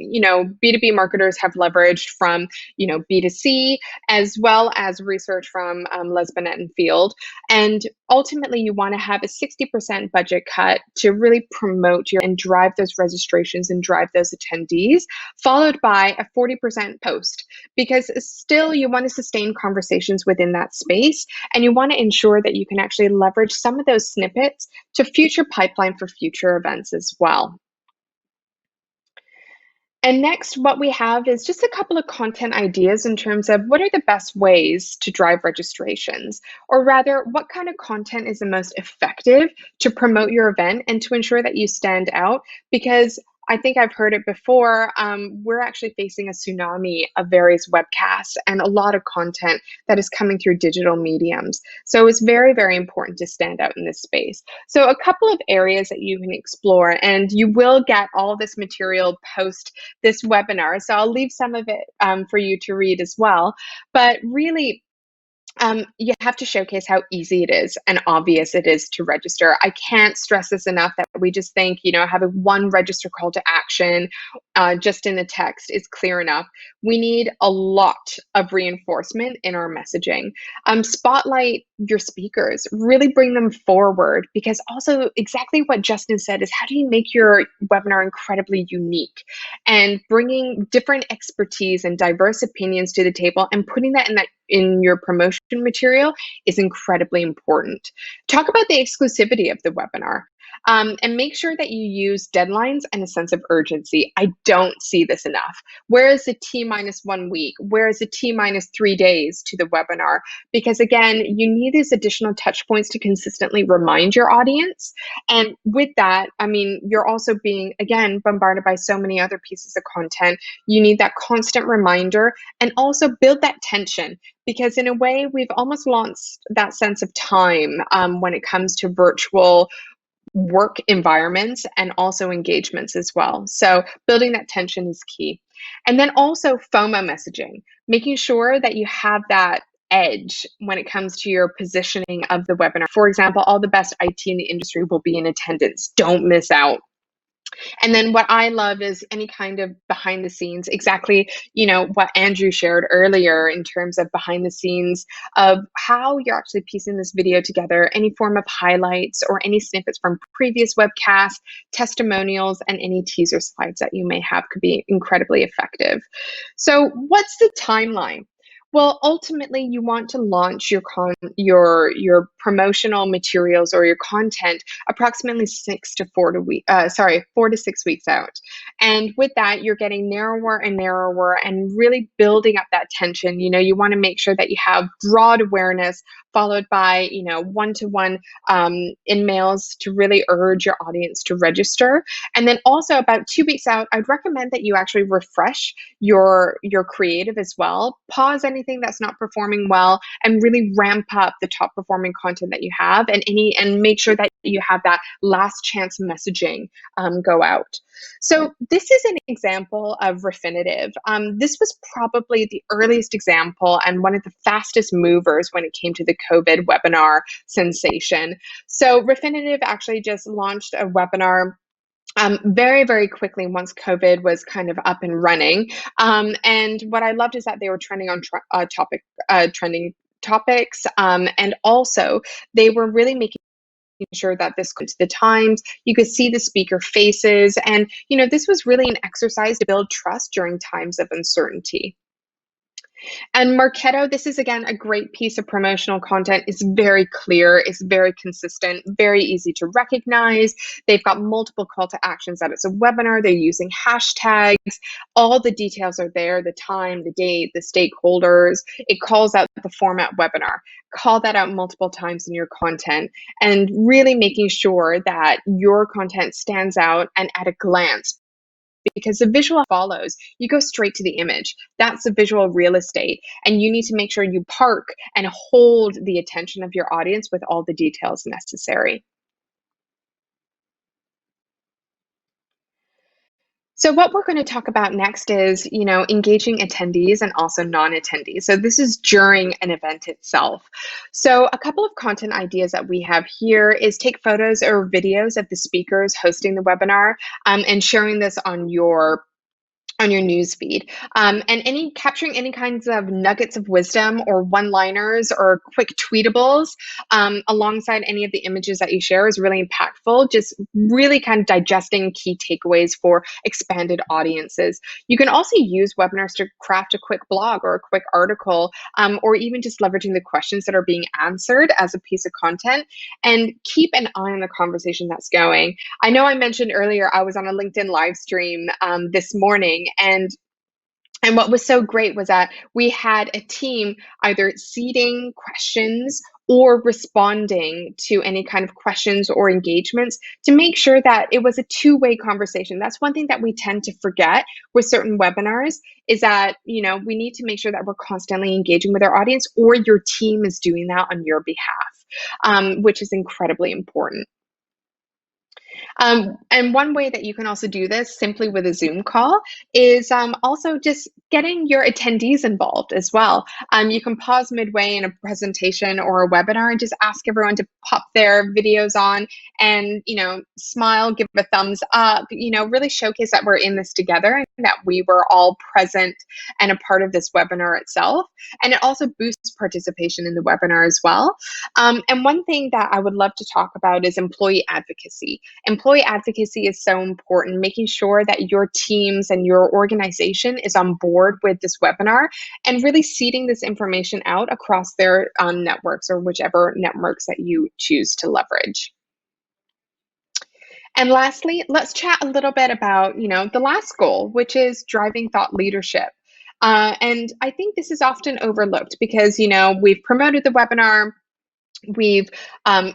B2B marketers have leveraged from, B2C, as well as research from Les Binet and Field. And ultimately, you want to have a 60% budget cut to really promote and drive those registrations and drive those attendees, followed by a 40% post, because still you want to sustain conversations within that space, and you want to ensure that you can actually leverage some of those snippets to future pipeline for future events as well. And next, what we have is just a couple of content ideas in terms of what are the best ways to drive registrations, or rather, what kind of content is the most effective to promote your event and to ensure that you stand out, because I think I've heard it before, we're actually facing a tsunami of various webcasts and a lot of content that is coming through digital mediums. So it's very, very important to stand out in this space. So a couple of areas that you can explore, and you will get all this material post this webinar. So I'll leave some of it for you to read as well. But really, You have to showcase how easy it is and obvious it is to register. I can't stress this enough that we just think, having one register call to action just in the text is clear enough. We need a lot of reinforcement in our messaging. Spotlight your speakers, really bring them forward, because also exactly what Justin said is, how do you make your webinar incredibly unique? And bringing different expertise and diverse opinions to the table and putting that in your promotion material is incredibly important. Talk about the exclusivity of the webinar. And make sure that you use deadlines and a sense of urgency. I don't see this enough. Where is the T-1 week? Where is the T-3 days to the webinar? Because again, you need these additional touch points to consistently remind your audience. And with that, I mean, you're also being, again, bombarded by so many other pieces of content. You need that constant reminder and also build that tension, because in a way, we've almost lost that sense of time when it comes to virtual work environments and also engagements as well. So building that tension is key. And then also FOMO messaging, making sure that you have that edge when it comes to your positioning of the webinar. For example, all the best IT in the industry will be in attendance. Don't miss out. And then what I love is any kind of behind the scenes, exactly, what Andrew shared earlier in terms of behind the scenes of how you're actually piecing this video together, any form of highlights or any snippets from previous webcasts, testimonials, and any teaser slides that you may have could be incredibly effective. So what's the timeline? Well, ultimately, you want to launch your promotional materials or your content approximately 4 to 6 weeks out. And with that, you're getting narrower and narrower and really building up that tension. You want to make sure that you have broad awareness followed by, one-to-one in-mails to really urge your audience to register. And then also about 2 weeks out, I'd recommend that you actually refresh your creative as well. Pause anything that's not performing well and really ramp up the top performing content that you have, and make sure that you have that last chance messaging go out. So this is an example of Refinitiv. This was probably the earliest example and one of the fastest movers when it came to the COVID webinar sensation. So Refinitiv actually just launched a webinar very, very quickly once COVID was kind of up and running. And what I loved is that they were trending on trending topics. And also they were really making sure that this could to the times. You could see the speaker faces. And, this was really an exercise to build trust during times of uncertainty. And Marketo, this is again a great piece of promotional content. It's very clear, it's very consistent, very easy to recognize. They've got multiple call to actions that it's a webinar. They're using hashtags. All the details are there, the time, the date, the stakeholders. It calls out the format webinar. Call that out multiple times in your content and really making sure that your content stands out and at a glance, because the visual follows. You go straight to the image. That's the visual real estate. And you need to make sure you park and hold the attention of your audience with all the details necessary. So what we're going to talk about next is, engaging attendees and also non-attendees. So this is during an event itself. So a couple of content ideas that we have here is take photos or videos of the speakers hosting the webinar and sharing this on your news feed, and capturing any kinds of nuggets of wisdom or one-liners or quick tweetables alongside any of the images that you share is really impactful. Just really kind of digesting key takeaways for expanded audiences. You can also use webinars to craft a quick blog or a quick article, or even just leveraging the questions that are being answered as a piece of content, and keep an eye on the conversation that's going. I know I mentioned earlier I was on a LinkedIn live stream this morning, and what was so great was that we had a team either seeding questions or responding to any kind of questions or engagements to make sure that it was a two-way conversation. That's one thing that we tend to forget with certain webinars, is that, we need to make sure that we're constantly engaging with our audience, or your team is doing that on your behalf, which is incredibly important. And one way that you can also do this simply with a Zoom call is also just getting your attendees involved as well. You can pause midway in a presentation or a webinar and just ask everyone to pop their videos on and, smile, give a thumbs up, really showcase that we're in this together and that we were all present and a part of this webinar itself. And it also boosts participation in the webinar as well. And one thing that I would love to talk about is employee advocacy. Employee advocacy is so important, making sure that your teams and your organization is on board with this webinar and really seeding this information out across their networks or whichever networks that you choose to leverage. And lastly, let's chat a little bit about, the last goal, which is driving thought leadership. And I think this is often overlooked because, we've promoted the webinar, we've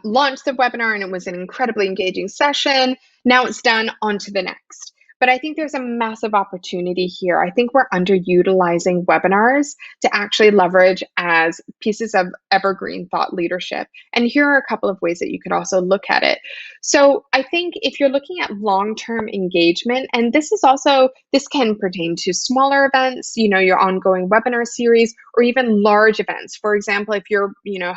launched the webinar, and it was an incredibly engaging session. Now it's done, on to the next. But I think there's a massive opportunity here. I think we're underutilizing webinars to actually leverage as pieces of evergreen thought leadership. And here are a couple of ways that you could also look at it. So I think if you're looking at long-term engagement, and this can pertain to smaller events, your ongoing webinar series, or even large events. For example, if you're,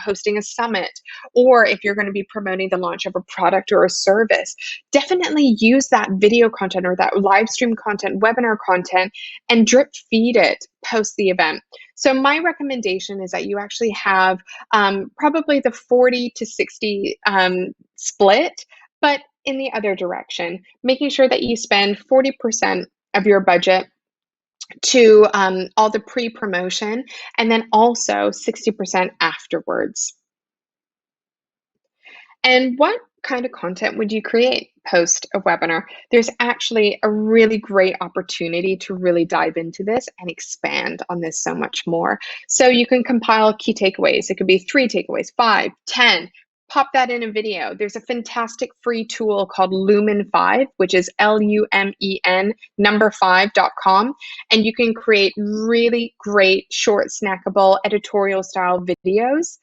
hosting a summit, or if you're going to be promoting the launch of a product or a service, definitely use that video content or that live stream content, webinar content, and drip feed it post the event. So my recommendation is that you actually have probably the 40 to 60 split, but in the other direction, making sure that you spend 40% of your budget to all the pre-promotion, and then also 60% afterwards. And what kind of content would you create post a webinar? There's actually a really great opportunity to really dive into this and expand on this so much more. So you can compile key takeaways. It could be 3 takeaways, 5, 10. Pop that in a video. There's a fantastic free tool called Lumen 5, which is LUMEN 5.com. And you can create really great, short, snackable, editorial style videos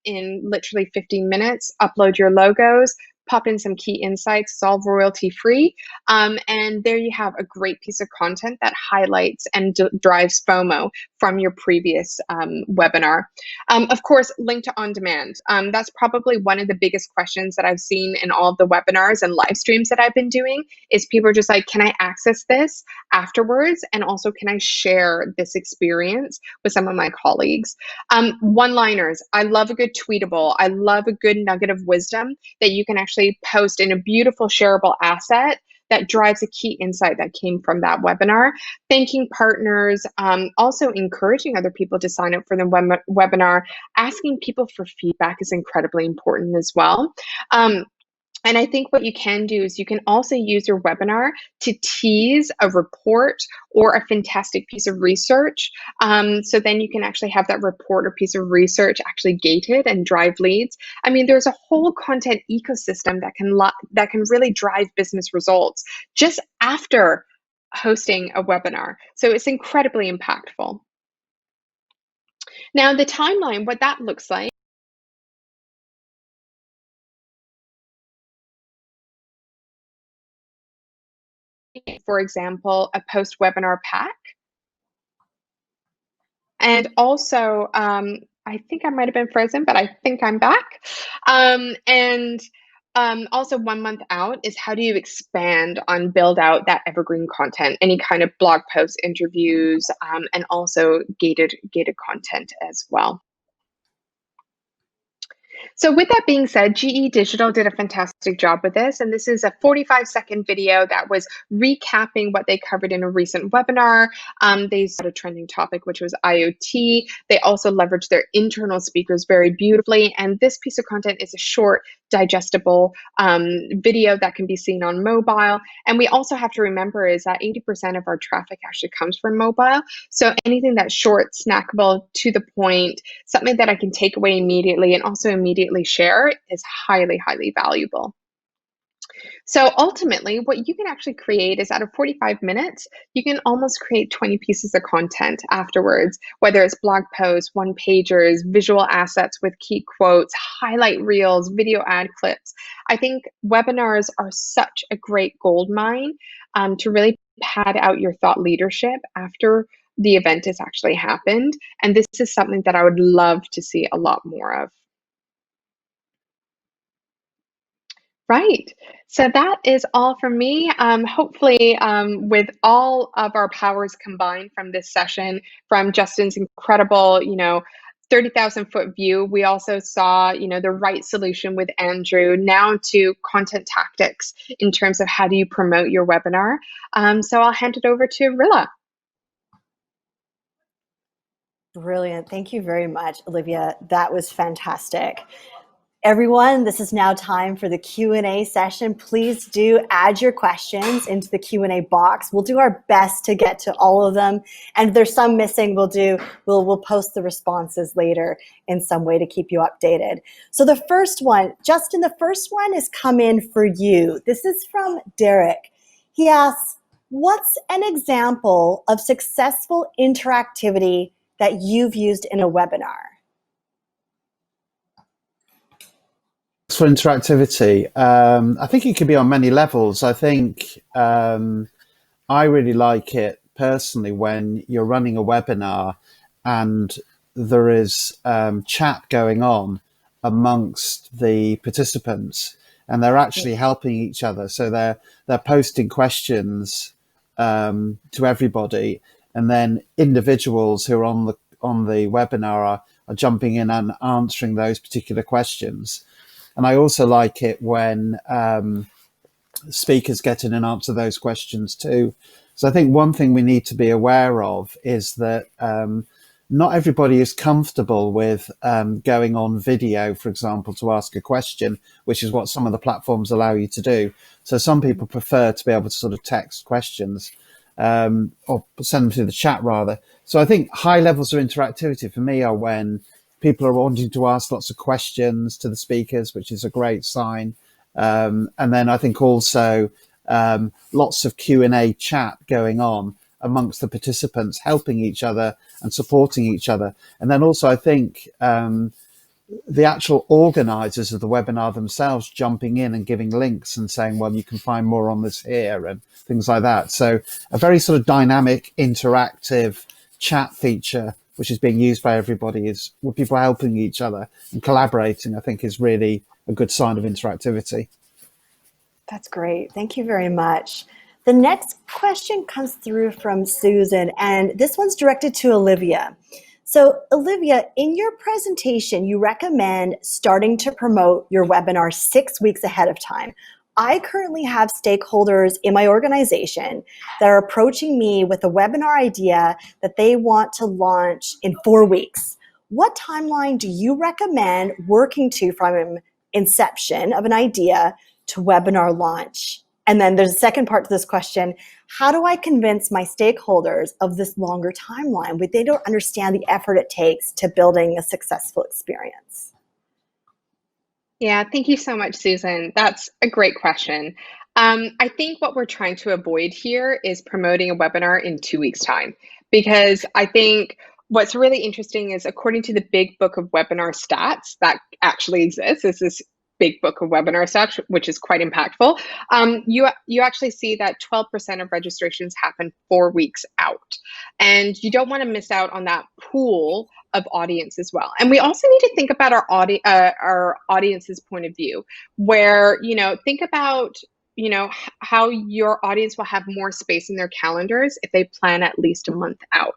in literally 15 minutes, upload your logos, pop in some key insights. It's all royalty free. And there you have a great piece of content that highlights and drives FOMO from your previous webinar. Of course, link to on demand. That's probably one of the biggest questions that I've seen in all of the webinars and live streams that I've been doing is people are just like, can I access this afterwards? And also, can I share this experience with some of my colleagues? One-liners. I love a good tweetable. I love a good nugget of wisdom that you can actually post in a beautiful shareable asset that drives a key insight that came from that webinar. Thanking partners, also encouraging other people to sign up for the webinar, asking people for feedback is incredibly important as well. And I think what you can do is you can also use your webinar to tease a report or a fantastic piece of research. So then you can actually have that report or piece of research actually gated and drive leads. I mean, there's a whole content ecosystem that can really drive business results just after hosting a webinar. So it's incredibly impactful. Now, the timeline, what that looks like, for example, a post-webinar pack. And also, I think I might have been frozen, but I think I'm back. Also 1 month out is how do you expand on build out that evergreen content, any kind of blog posts, interviews, and also gated content as well. So with that being said, GE Digital did a fantastic job with this. And this is a 45-second video that was recapping what they covered in a recent webinar. They had a trending topic, which was IoT. They also leveraged their internal speakers very beautifully. And this piece of content is a short, digestible video that can be seen on mobile. And we also have to remember is that 80% of our traffic actually comes from mobile. So anything that's short, snackable, to the point, something that I can take away immediately and also immediately share is highly, highly valuable. So ultimately, what you can actually create is out of 45 minutes, you can almost create 20 pieces of content afterwards, whether it's blog posts, one pagers, visual assets with key quotes, highlight reels, video ad clips. I think webinars are such a great gold mine to really pad out your thought leadership after the event has actually happened. And this is something that I would love to see a lot more of. Right. So that is all from me. Hopefully, with all of our powers combined from this session, from Justin's incredible, 30,000 foot view, we also saw, the right solution with Andrew, now to content tactics in terms of how do you promote your webinar. So I'll hand it over to Rilla. Brilliant. Thank you very much, Olivia. That was fantastic. Everyone, this is now time for the Q&A session. Please do add your questions into the Q&A box. We'll do our best to get to all of them. And if there's some missing, we'll post the responses later in some way to keep you updated. So the first one, Justin, the first one is come in for you. This is from Derek. He asks, what's an example of successful interactivity that you've used in a webinar? For interactivity, I think it could be on many levels. I think I really like it personally when you're running a webinar and there is chat going on amongst the participants, and they're actually helping each other. So they're posting questions to everybody, and then individuals who are on the webinar are jumping in and answering those particular questions. And I also like it when speakers get in and answer those questions too. So I think one thing we need to be aware of is that not everybody is comfortable with going on video, for example, to ask a question, which is what some of the platforms allow you to do. So some people prefer to be able to sort of text questions or send them through the chat rather. So I think high levels of interactivity for me are when people are wanting to ask lots of questions to the speakers, which is a great sign. And then I think also lots of Q&A chat going on amongst the participants, helping each other and supporting each other. And then also I think the actual organizers of the webinar themselves jumping in and giving links and saying, well, you can find more on this here and things like that. So a very sort of dynamic, interactive chat feature which is being used by everybody, is with people helping each other and collaborating, I think is really a good sign of interactivity. That's great. Thank you very much. The next question comes through from Susan, and this one's directed to Olivia. So Olivia, in your presentation, you recommend starting to promote your webinar 6 weeks ahead of time. I currently have stakeholders in my organization that are approaching me with a webinar idea that they want to launch in 4 weeks. What timeline do you recommend working to from inception of an idea to webinar launch? And then there's a second part to this question. How do I convince my stakeholders of this longer timeline when they don't understand the effort it takes to building a successful experience? Yeah, thank you so much, Susan. That's a great question. I think what we're trying to avoid here is promoting a webinar in 2 weeks' time, because I think what's really interesting is, according to the Big Book of Webinar Stats that actually exists, is this big book of webinar stats, which is quite impactful. You actually see that 12% of registrations happen 4 weeks out, and you don't want to miss out on that pool of audience as well. And we also need to think about our audience's point of view, where, think about, how your audience will have more space in their calendars if they plan at least a month out.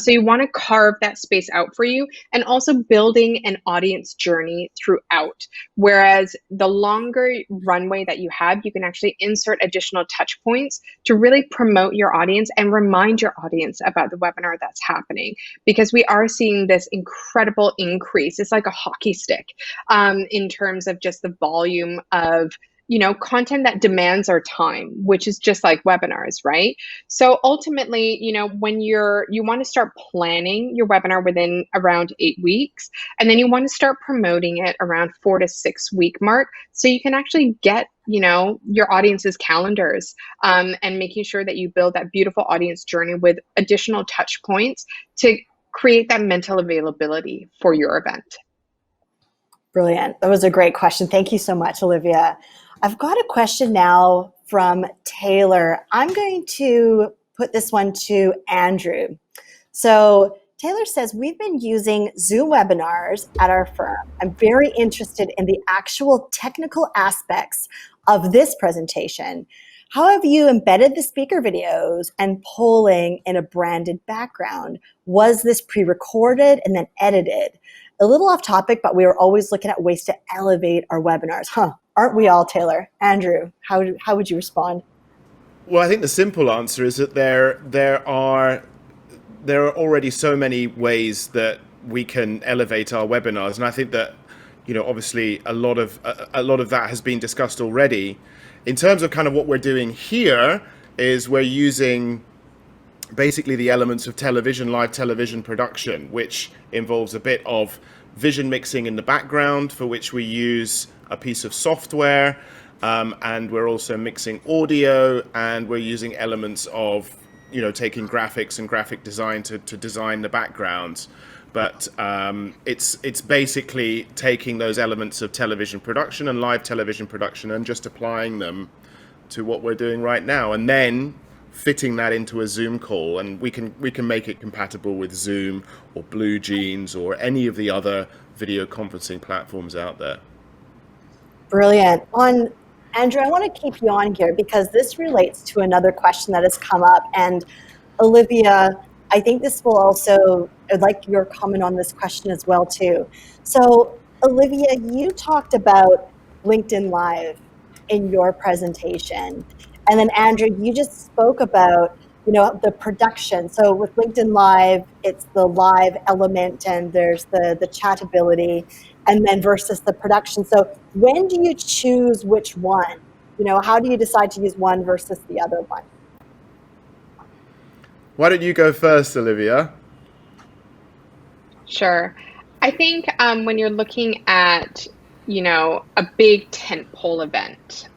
So you want to carve that space out for you, and also building an audience journey throughout. Whereas the longer runway that you have, you can actually insert additional touch points to really promote your audience and remind your audience about the webinar that's happening, because we are seeing this incredible increase. It's like a hockey stick in terms of just the volume of content that demands our time, which is just like webinars, right? So ultimately, when you want to start planning your webinar within around 8 weeks, and then you want to start promoting it around 4 to 6 week mark, so you can actually get your audience's calendars, and making sure that you build that beautiful audience journey with additional touch points to create that mental availability for your event. Brilliant. That was a great question. Thank you so much, Olivia. I've got a question now from Taylor. I'm going to put this one to Andrew. So Taylor says, we've been using Zoom webinars at our firm. I'm very interested in the actual technical aspects of this presentation. How have you embedded the speaker videos and polling in a branded background? Was this pre-recorded and then edited? A little off topic, but we are always looking at ways to elevate our webinars. Aren't we all, Taylor? Andrew, how would you respond? Well, I think the simple answer is that there are already so many ways that we can elevate our webinars, and I think that obviously a lot of that has been discussed already. In terms of kind of what we're doing here, is we're using basically the elements of live television production, which involves a bit of vision mixing in the background, for which we use a piece of software, and we're also mixing audio, and we're using elements of taking graphics and graphic design to design the backgrounds. But it's basically taking those elements of television production and live television production and just applying them to what we're doing right now, and then fitting that into a Zoom call, and we can make it compatible with Zoom or Blue Jeans or any of the other video conferencing platforms out there. Brilliant. Andrew, I want to keep you on here because this relates to another question that has come up. And Olivia, I think this will also, I'd like your comment on this question as well too. So Olivia, you talked about LinkedIn Live in your presentation. And then Andrew, you just spoke about, the production. So with LinkedIn Live, it's the live element and there's the chatability, and then versus the production. So when do you choose which one? How do you decide to use one versus the other one? Why don't you go first, Olivia? Sure. I think when you're looking at a big tentpole event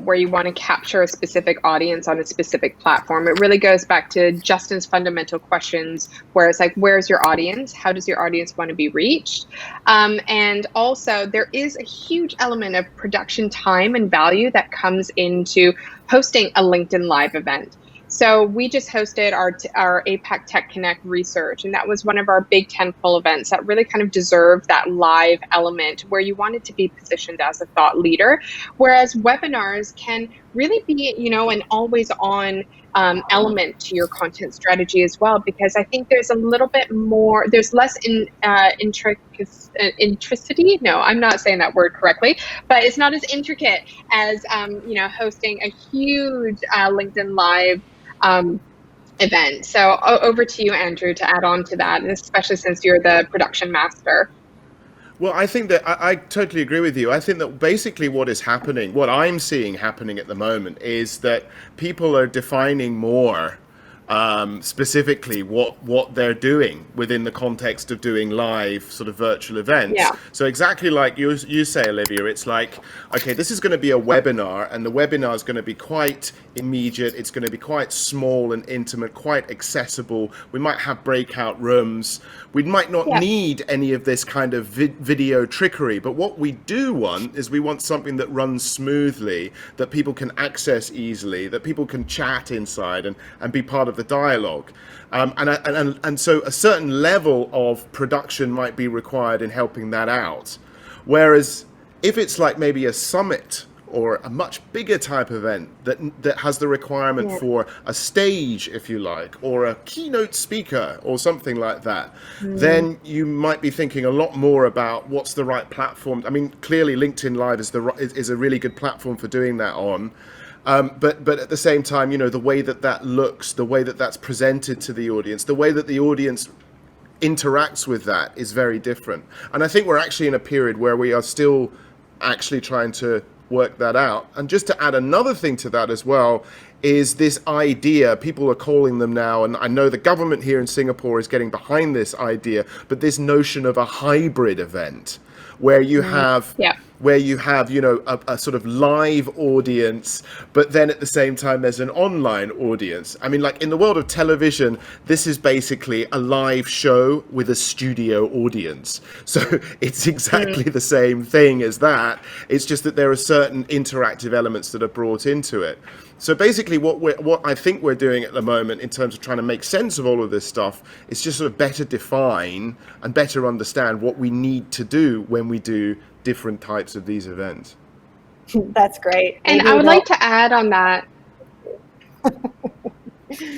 where you want to capture a specific audience on a specific platform, it really goes back to Justin's fundamental questions, where it's like, where's your audience? How does your audience want to be reached? And also, there is a huge element of production time and value that comes into hosting a LinkedIn Live event. So we just hosted our APAC Tech Connect research, and that was one of our big tentpole events that really kind of deserved that live element where you wanted to be positioned as a thought leader, whereas webinars can really be, an always-on element to your content strategy as well, because I think there's a little bit more, there's less intricity. No, I'm not saying that word correctly, but it's not as intricate as, hosting a huge LinkedIn Live event. So over to you, Andrew, to add on to that, especially since you're the production master. Well, I think that I totally agree with you. I think that basically what I'm seeing happening at the moment is that people are defining more specifically what they're doing within the context of doing live sort of virtual events. Yeah. So exactly like you say, Olivia, it's like, okay, this is going to be a webinar, and the webinar is going to be quite immediate. It's going to be quite small and intimate, quite accessible. We might have breakout rooms. We might not need any of this kind of video trickery, but what we do want is we want something that runs smoothly, that people can access easily, that people can chat inside and be part of the dialogue. And so a certain level of production might be required in helping that out. Whereas if it's like maybe a summit or a much bigger type event that has the requirement for a stage, if you like, or a keynote speaker or something like that, then you might be thinking a lot more about what's the right platform. I mean, clearly LinkedIn Live is a really good platform for doing that on. But at the same time, the way that looks, the way that that's presented to the audience, the way that the audience interacts with that is very different. And I think we're actually in a period where we are still actually trying to work that out. And just to add another thing to that as well, is this idea, people are calling them now, and I know the government here in Singapore is getting behind this idea, but this notion of a hybrid event where you have a sort of live audience, but then at the same time there's an online audience. I mean, like in the world of television, this is basically a live show with a studio audience. So it's exactly the same thing as that. It's just that there are certain interactive elements that are brought into it. So basically what I think we're doing at the moment in terms of trying to make sense of all of this stuff is just sort of better define and better understand what we need to do when we do different types of these events. That's great. And I would like to add on that.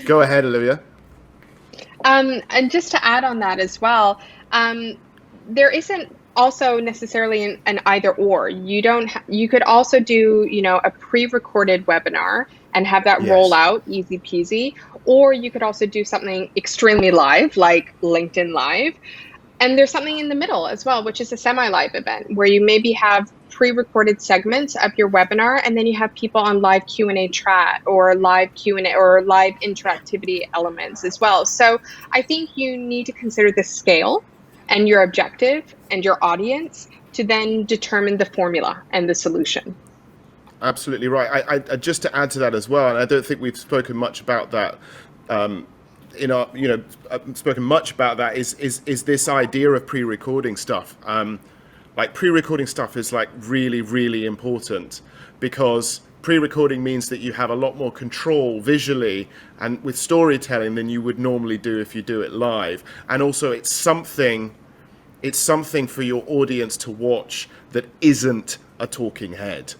Go ahead, Olivia. And just to add on that as well, there isn't also necessarily an either or. You could also do, a pre-recorded webinar and have that roll out easy peasy, or you could also do something extremely live like LinkedIn Live. And there's something in the middle as well, which is a semi-live event where you maybe have pre-recorded segments of your webinar, and then you have people on live Q&A chat or live Q&A or live interactivity elements as well. So I think you need to consider the scale and your objective and your audience to then determine the formula and the solution. Absolutely right. I just to add to that as well, and I don't think we've spoken much about that. Spoken much about that is this idea of pre-recording stuff. Like pre-recording stuff is like really, really important, because pre-recording means that you have a lot more control visually and with storytelling than you would normally do if you do it live. And also it's something for your audience to watch that isn't a talking head.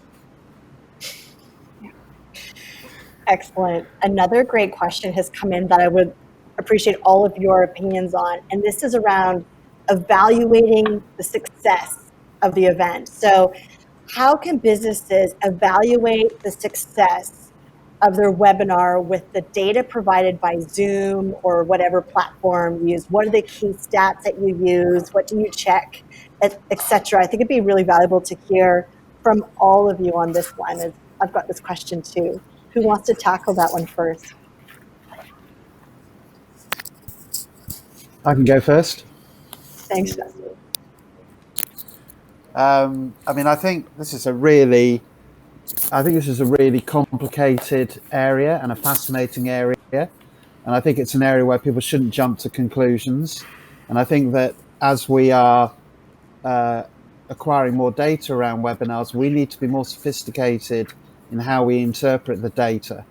Excellent. Another great question has come in that I would appreciate all of your opinions on, and this is around evaluating the success of the event. So how can businesses evaluate the success of their webinar with the data provided by Zoom or whatever platform you use? What are the key stats that you use? What do you check, etc.? I think it'd be really valuable to hear from all of you on this one. As I've got this question too. Who wants to tackle that one first? I can go first. Thanks, Justin. I think this is a really complicated area and a fascinating area. And I think it's an area where people shouldn't jump to conclusions. And I think that as we are acquiring more data around webinars, we need to be more sophisticated in how we interpret the data.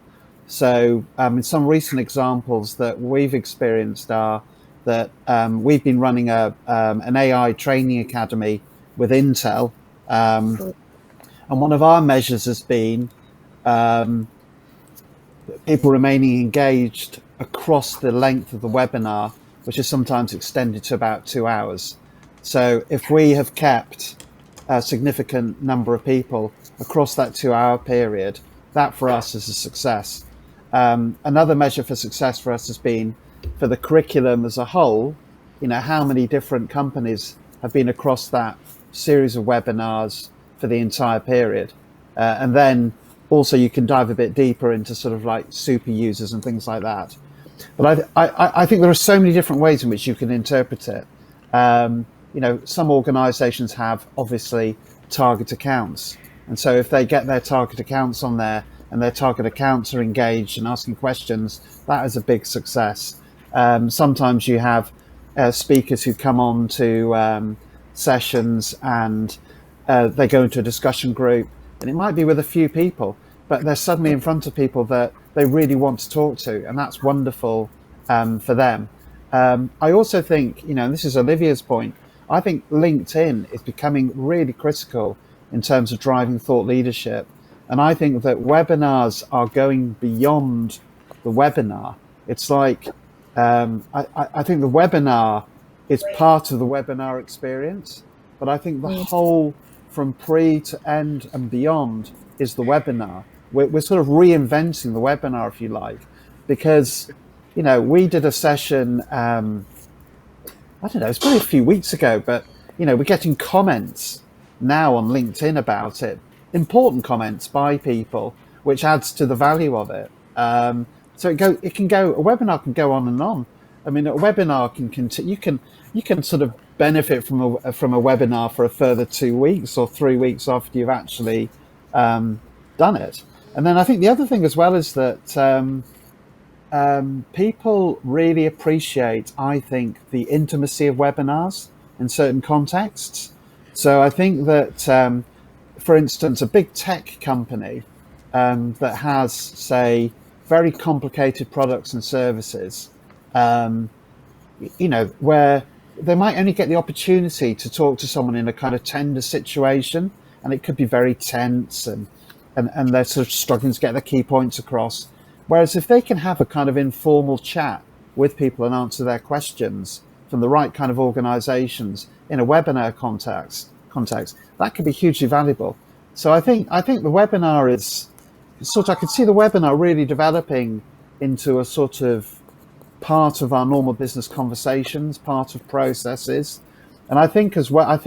So in some recent examples that we've experienced are that we've been running an AI training academy with Intel, and one of our measures has been people remaining engaged across the length of the webinar, which is sometimes extended to about 2 hours. So if we have kept a significant number of people across that 2 hour period, that for us is a success. Another measure for success for us has been for the curriculum as a whole, how many different companies have been across that series of webinars for the entire period. And then also you can dive a bit deeper into sort of like super users and things like that. But I think there are so many different ways in which you can interpret it. Some organizations have obviously target accounts. And so if they get their target accounts on there and their target accounts are engaged and asking questions, that is a big success. Sometimes you have speakers who come on to sessions and they go into a discussion group, and it might be with a few people, but they're suddenly in front of people that they really want to talk to, and that's wonderful for them. I also think, and this is Olivia's point, I think LinkedIn is becoming really critical in terms of driving thought leadership. And I think that webinars are going beyond the webinar. It's like, I think the webinar is part of the webinar experience, but I think the whole from pre to end and beyond is the webinar. We're sort of reinventing the webinar, if you like, because, we did a session, I don't know, it's probably a few weeks ago, but, we're getting comments now on LinkedIn about it important comments by people, which adds to the value of it. So it can go. A webinar can go on and on. I mean, a webinar can continue. You can sort of benefit from a webinar for a further 2 weeks or 3 weeks after you've actually done it. And then I think the other thing as well is that people really appreciate, I think, the intimacy of webinars in certain contexts. So I think that, for instance, a big tech company that has, say, very complicated products and services, where they might only get the opportunity to talk to someone in a kind of tender situation, and it could be very tense, and they're sort of struggling to get their key points across. Whereas if they can have a kind of informal chat with people and answer their questions from the right kind of organizations in a webinar context, that could be hugely valuable. So I think the webinar is I could see the webinar really developing into a sort of part of our normal business conversations, part of processes. And I think as well,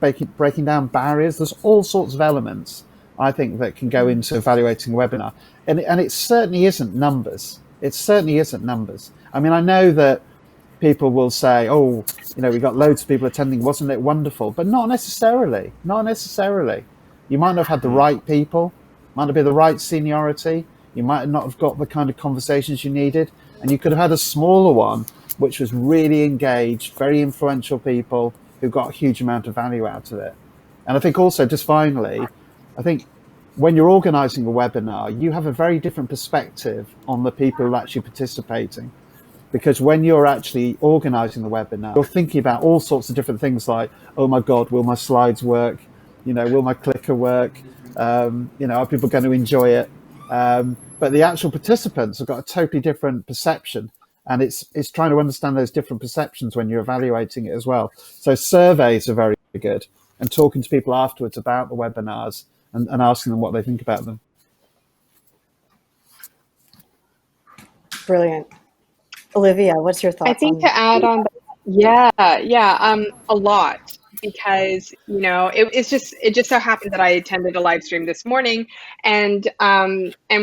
breaking down barriers, there's all sorts of elements, I think, that can go into evaluating a webinar. And it certainly isn't numbers. It certainly isn't numbers. I mean, I know that people will say, oh, we got loads of people attending, wasn't it wonderful? But not necessarily. Not necessarily. You might not have had the right people, might not be the right seniority. You might not have got the kind of conversations you needed. And you could have had a smaller one, which was really engaged, very influential people who got a huge amount of value out of it. And I think also, just finally, I think when you're organizing a webinar, you have a very different perspective on the people who are actually participating. Because when you're actually organizing the webinar, you're thinking about all sorts of different things like, oh my God, will my slides work? Will my clicker work? Are people going to enjoy it? But the actual participants have got a totally different perception, and it's trying to understand those different perceptions when you're evaluating it as well. So surveys are very good, and talking to people afterwards about the webinars and asking them what they think about them. Brilliant. Olivia, what's your thoughts? I think to add on, a lot. Because it just so happened that I attended a live stream this morning, and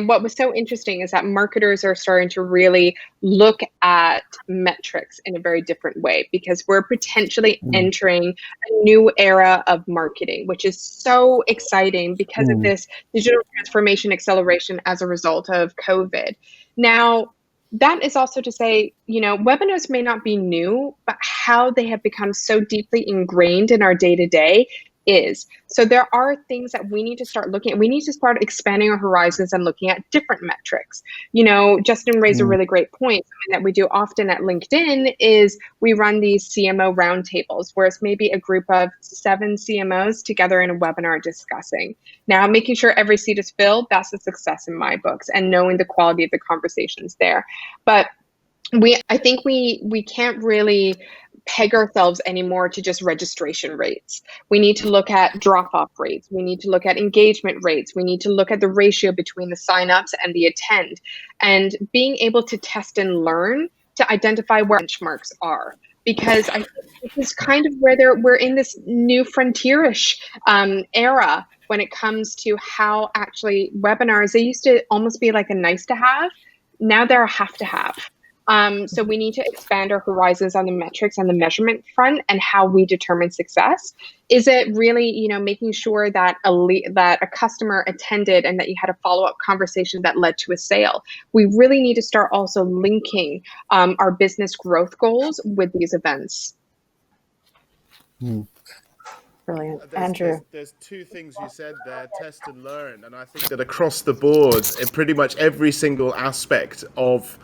what was so interesting is that marketers are starting to really look at metrics in a very different way, because we're potentially entering a new era of marketing, which is so exciting because of this digital transformation acceleration as a result of COVID. Now, that is also to say, webinars may not be new, but how they have become so deeply ingrained in our day-to-day is. So there are things that we need to start looking at. We need to start expanding our horizons and looking at different metrics. Justin raised a really great point. Something that we do often at LinkedIn is we run these CMO roundtables, where it's maybe a group of 7 CMOs together in a webinar discussing. Now, making sure every seat is filled, that's a success in my books, and knowing the quality of the conversations there. But I think we can't really peg ourselves anymore to just registration rates. We need to look at drop-off rates. We need to look at engagement rates. We need to look at the ratio between the sign-ups and the attend, and being able to test and learn to identify where benchmarks are. Because I think this is kind of where we're in this new frontierish era when it comes to how actually webinars, they used to almost be like a nice to have. Now they're a have to have. So we need to expand our horizons on the metrics and the measurement front and how we determine success. Is it really, making sure that a customer attended and that you had a follow-up conversation that led to a sale? We really need to start also linking our business growth goals with these events. Brilliant. Andrew. There's 2 things you said there, test and learn. And I think that across the board, in pretty much every single aspect of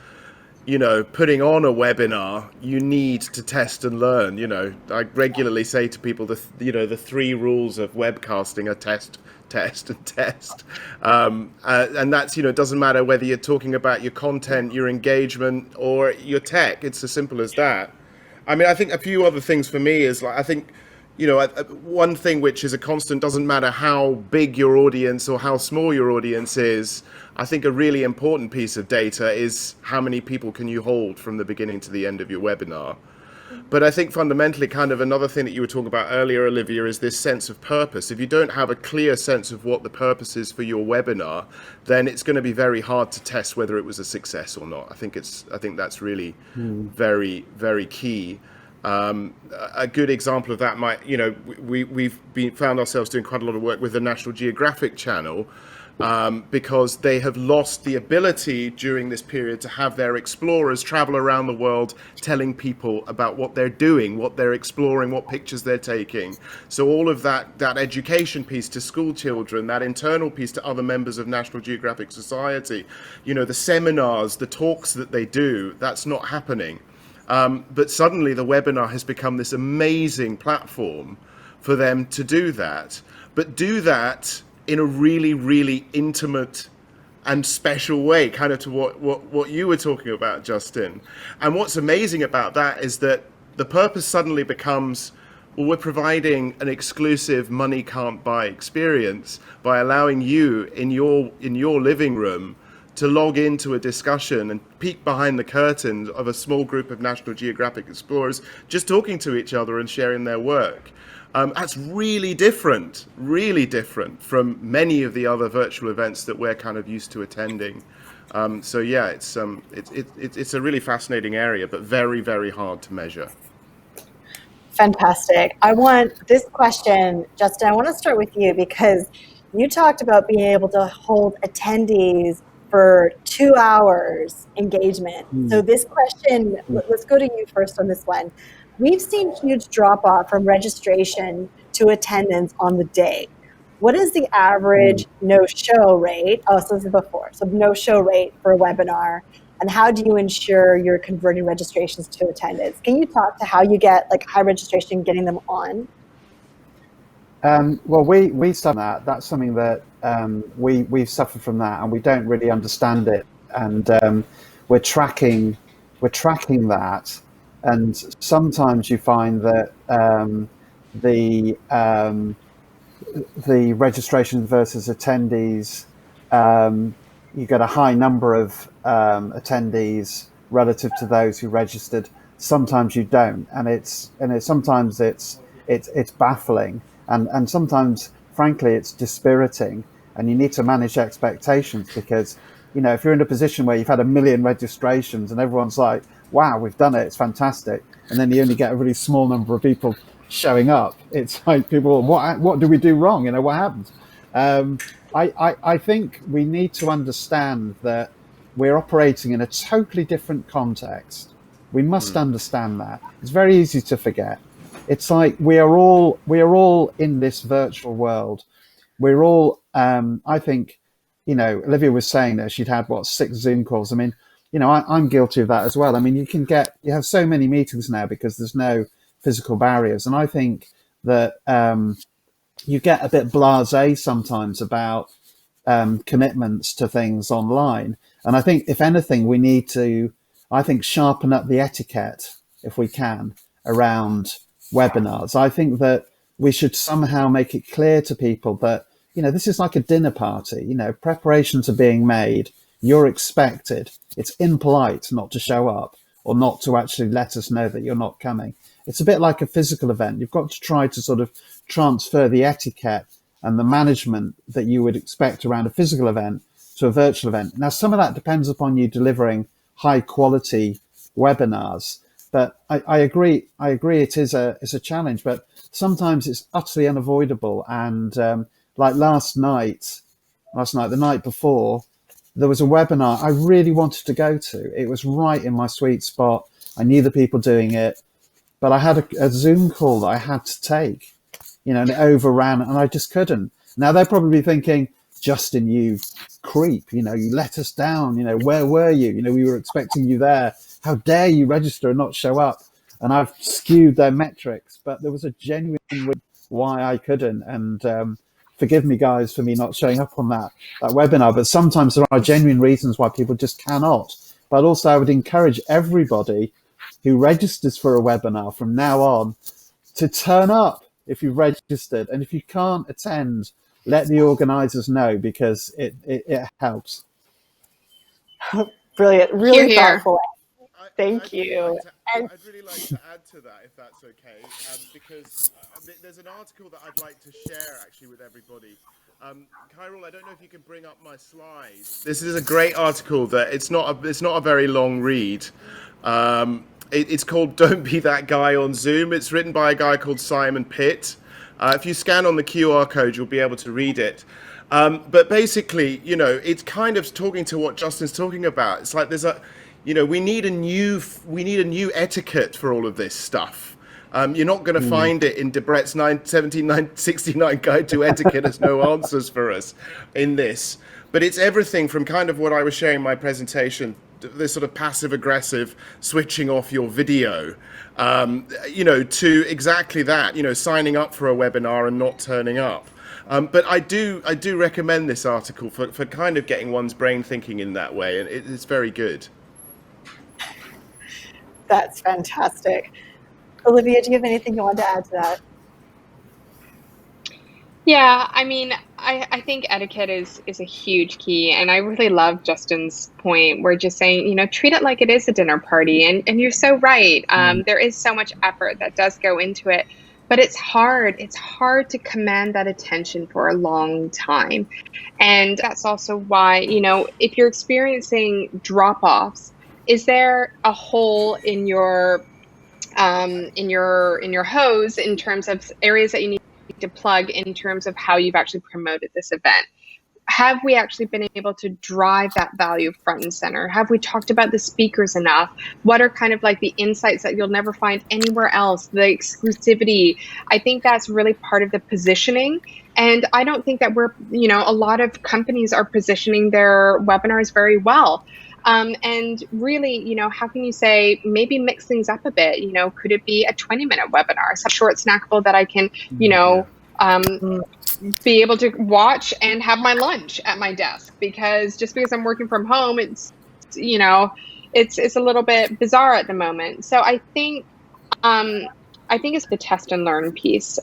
putting on a webinar, you need to test and learn. I regularly say to people the 3 rules of webcasting are test, test, and test. And that's, it doesn't matter whether you're talking about your content, your engagement, or your tech. It's as simple as that. I mean, I think a few other things for me is I think, one thing which is a constant, doesn't matter how big your audience or how small your audience is, I think a really important piece of data is how many people can you hold from the beginning to the end of your webinar. But I think fundamentally, kind of another thing that you were talking about earlier, Olivia, is this sense of purpose. If you don't have a clear sense of what the purpose is for your webinar, then it's going to be very hard to test whether it was a success or not. I think that's really very, very key. A good example of that might, we've found ourselves doing quite a lot of work with the National Geographic Channel, because they have lost the ability during this period to have their explorers travel around the world telling people about what they're doing, what they're exploring, what pictures they're taking. So all of that education piece to school children, that internal piece to other members of National Geographic Society, the seminars, the talks that they do, that's not happening. But suddenly the webinar has become this amazing platform for them to do that, but do that in a really, really intimate and special way, kind of to what you were talking about, Justin. And what's amazing about that is that the purpose suddenly becomes, well, we're providing an exclusive money can't buy experience by allowing you in your living room to log into a discussion and peek behind the curtains of a small group of National Geographic explorers just talking to each other and sharing their work. That's really different from many of the other virtual events that we're kind of used to attending. So yeah, it's a really fascinating area, but very, very hard to measure. Fantastic. I want this question, Justin, I want to start with you because you talked about being able to hold attendees for 2 hours engagement. So this question, let's go to you first on this one. We've seen huge drop off from registration to attendance on the day. What is the average no-show rate? Oh, so this is before. So no-show rate for a webinar. And how do you ensure you're converting registrations to attendance? Can you talk to how you get like high registration, getting them on? Well, we've done that. That's something that we've suffered from that, and we don't really understand it. And we're tracking that. And sometimes you find that the registration versus attendees, you get a high number of attendees relative to those who registered. Sometimes you don't, and sometimes it's baffling, and sometimes, frankly, it's dispiriting. And you need to manage expectations because, if you're in a position where you've had 1 million registrations and everyone's like, wow, we've done it, it's fantastic, and then you only get a really small number of people showing up, it's like people, what do we do wrong? What happened? I think we need to understand that we're operating in a totally different context. We must understand that. It's very easy to forget. It's like we are all in this virtual world. We're all, I think, Olivia was saying that she'd had 6 Zoom calls. I mean, I'm guilty of that as well. I mean, you have so many meetings now because there's no physical barriers. And I think that you get a bit blasé sometimes about commitments to things online. And I think, if anything, we need to, sharpen up the etiquette, if we can, around webinars. I think that we should somehow make it clear to people that, this is like a dinner party. Preparations are being made. You're expected. It's impolite not to show up or not to actually let us know that you're not coming. It's a bit like a physical event. You've got to try to sort of transfer the etiquette and the management that you would expect around a physical event to a virtual event. Now, some of that depends upon you delivering high quality webinars. But I agree it is a challenge, but sometimes it's utterly unavoidable. And like last night, the night before, there was a webinar I really wanted to go to. It was right in my sweet spot. I knew the people doing it, but I had a Zoom call that I had to take, and it overran and I just couldn't. Now they're probably thinking, Justin, you creep, you let us down, where were you? We were expecting you there. How dare you register and not show up? And I've skewed their metrics, but there was a genuine reason why I couldn't. And forgive me, guys, for me not showing up on that webinar. But sometimes there are genuine reasons why people just cannot. But also, I would encourage everybody who registers for a webinar from now on to turn up if you've registered. And if you can't attend, let the organisers know, because it helps. Brilliant. Really thoughtful. Thank you. I'd really like to add to that, if that's okay, because there's an article that I'd like to share actually with everybody. Kyril, I don't know if you can bring up my slides. This is a great article that it's not a very long read. It's called "Don't Be That Guy on Zoom." It's written by a guy called Simon Pitt. If you scan on the QR code, you'll be able to read it. But basically, it's kind of talking to what Justin's talking about. It's like we need a new etiquette for all of this stuff. You're not going to find it in Debrett's 1769 Guide to Etiquette. There's no answers for us in this. But it's everything from kind of what I was sharing in my presentation, this sort of passive-aggressive switching off your video, to exactly that, signing up for a webinar and not turning up. But I do recommend this article for kind of getting one's brain thinking in that way, and it's very good. That's fantastic. Olivia, do you have anything you want to add to that? Yeah, I mean, I think etiquette is a huge key. And I really love Justin's point. We're just saying, treat it like it is a dinner party. And you're so right. There is so much effort that does go into it. But it's hard. It's hard to command that attention for a long time. And that's also why, if you're experiencing drop-offs, is there a hole in your hose in terms of areas that you need to plug in terms of how you've actually promoted this event? Have we actually been able to drive that value front and center? Have we talked about the speakers enough? What are kind of like the insights that you'll never find anywhere else? The exclusivity. I think that's really part of the positioning. And I don't think that a lot of companies are positioning their webinars very well. And really, how can you say, maybe mix things up a bit? Could it be a 20-minute webinar, some short snackable that I can, be able to watch and have my lunch at my desk? Because just because I'm working from home, it's a little bit bizarre at the moment. So I think it's the test and learn piece.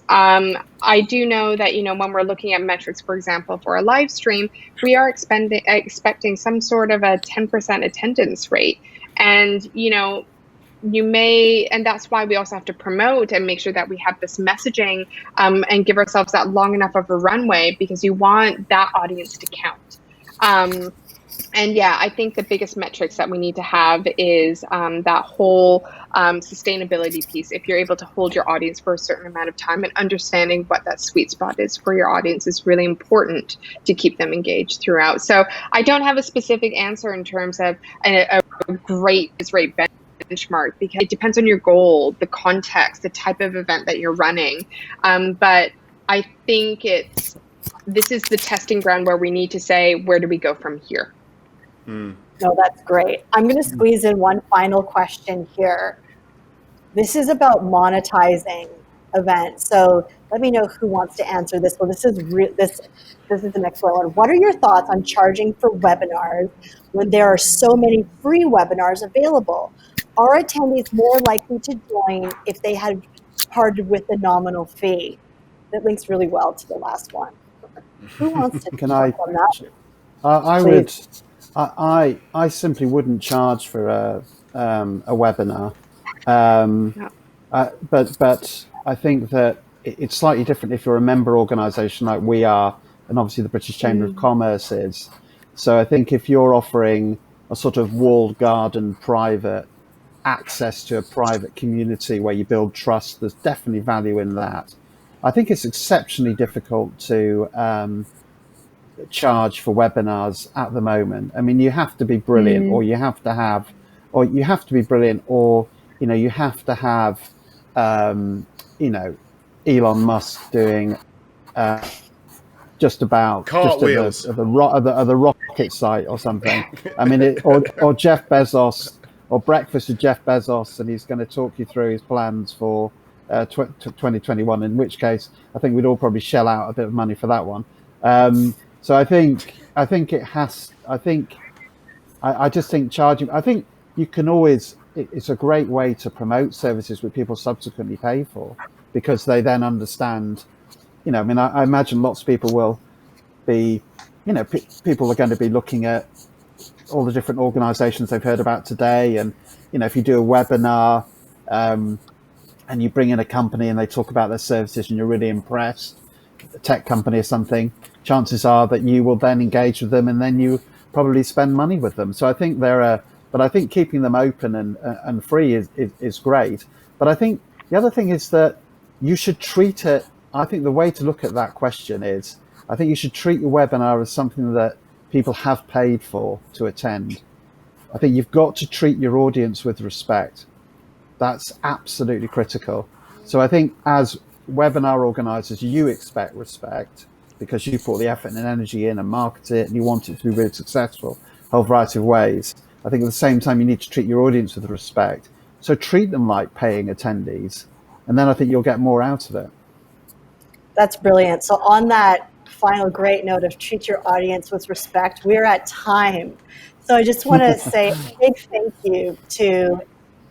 I do know that, when we're looking at metrics, for example, for a live stream, we are expecting some sort of a 10% attendance rate. And, and that's why we also have to promote and make sure that we have this messaging and give ourselves that long enough of a runway, because you want that audience to count. And yeah, I think the biggest metrics that we need to have is that whole sustainability piece. If you're able to hold your audience for a certain amount of time, and understanding what that sweet spot is for your audience is really important to keep them engaged throughout. So I don't have a specific answer in terms of a great benchmark, because it depends on your goal, the context, the type of event that you're running. But I think this is the testing ground where we need to say, where do we go from here? No, that's great. I'm going to squeeze in one final question here. This is about monetizing events. So let me know who wants to answer this. Well, this is the next one. What are your thoughts on charging for webinars when there are so many free webinars available? Are attendees more likely to join if they had parted with a nominal fee? That links really well to the last one. Who wants to talk on that? I would. I simply wouldn't charge for a webinar, but I think that it's slightly different if you're a member organisation like we are, and obviously the British Chamber of Commerce is. So I think if you're offering a sort of walled garden private access to a private community where you build trust, there's definitely value in that. I think it's exceptionally difficult to charge for webinars at the moment. I mean, you have to be brilliant, or you have to have you have to have Elon Musk doing just about cartwheels at the rocket site or something. I mean, or Jeff Bezos, or breakfast with Jeff Bezos, and he's going to talk you through his plans for 2021. In which case, I think we'd all probably shell out a bit of money for that one. So I just think charging. I think you can always. It's a great way to promote services which people subsequently pay for, because they then understand. I mean, I imagine lots of people will be. People are going to be looking at all the different organisations they've heard about today. And if you do a webinar and you bring in a company and they talk about their services and you're really impressed, a tech company or something, chances are that you will then engage with them and then you probably spend money with them. So I think but I think keeping them open and free is great. But I think the other thing is that you should treat it. I think the way to look at that question is, I think you should treat your webinar as something that people have paid for to attend. I think you've got to treat your audience with respect. That's absolutely critical. So I think as webinar organizers, you expect respect because you put the effort and energy in and market it and you want it to be really successful, a whole variety of ways. I think at the same time, you need to treat your audience with respect. So treat them like paying attendees, and then I think you'll get more out of it. That's brilliant. So on that final great note of treat your audience with respect, we're at time. So I just want to say a big thank you to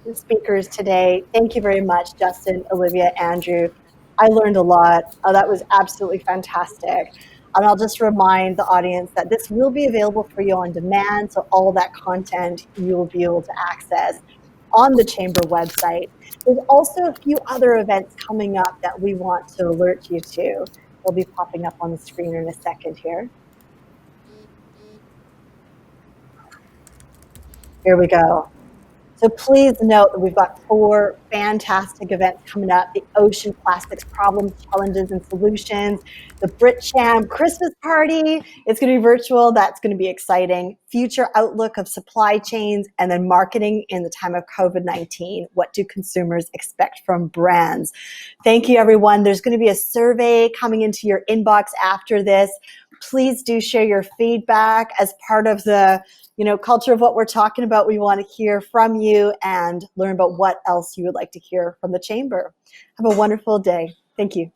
the speakers today. Thank you very much, Justin, Olivia, Andrew. I learned a lot. That was absolutely fantastic. And I'll just remind the audience that this will be available for you on demand. So all of that content you will be able to access on the Chamber website. There's also a few other events coming up that we want to alert you to. They'll be popping up on the screen in a second here. Here we go. So please note that we've got 4 fantastic events coming up: the Ocean Plastics Problems, Challenges, and Solutions, the BritCham Christmas Party. It's going to be virtual. That's going to be exciting. Future Outlook of Supply Chains, and then Marketing in the Time of COVID-19. What do consumers expect from brands? Thank you, everyone. There's going to be a survey coming into your inbox after this. Please do share your feedback as part of the culture of what we're talking about. We want to hear from you and learn about what else you would like to hear from the Chamber. Have a wonderful day. Thank you.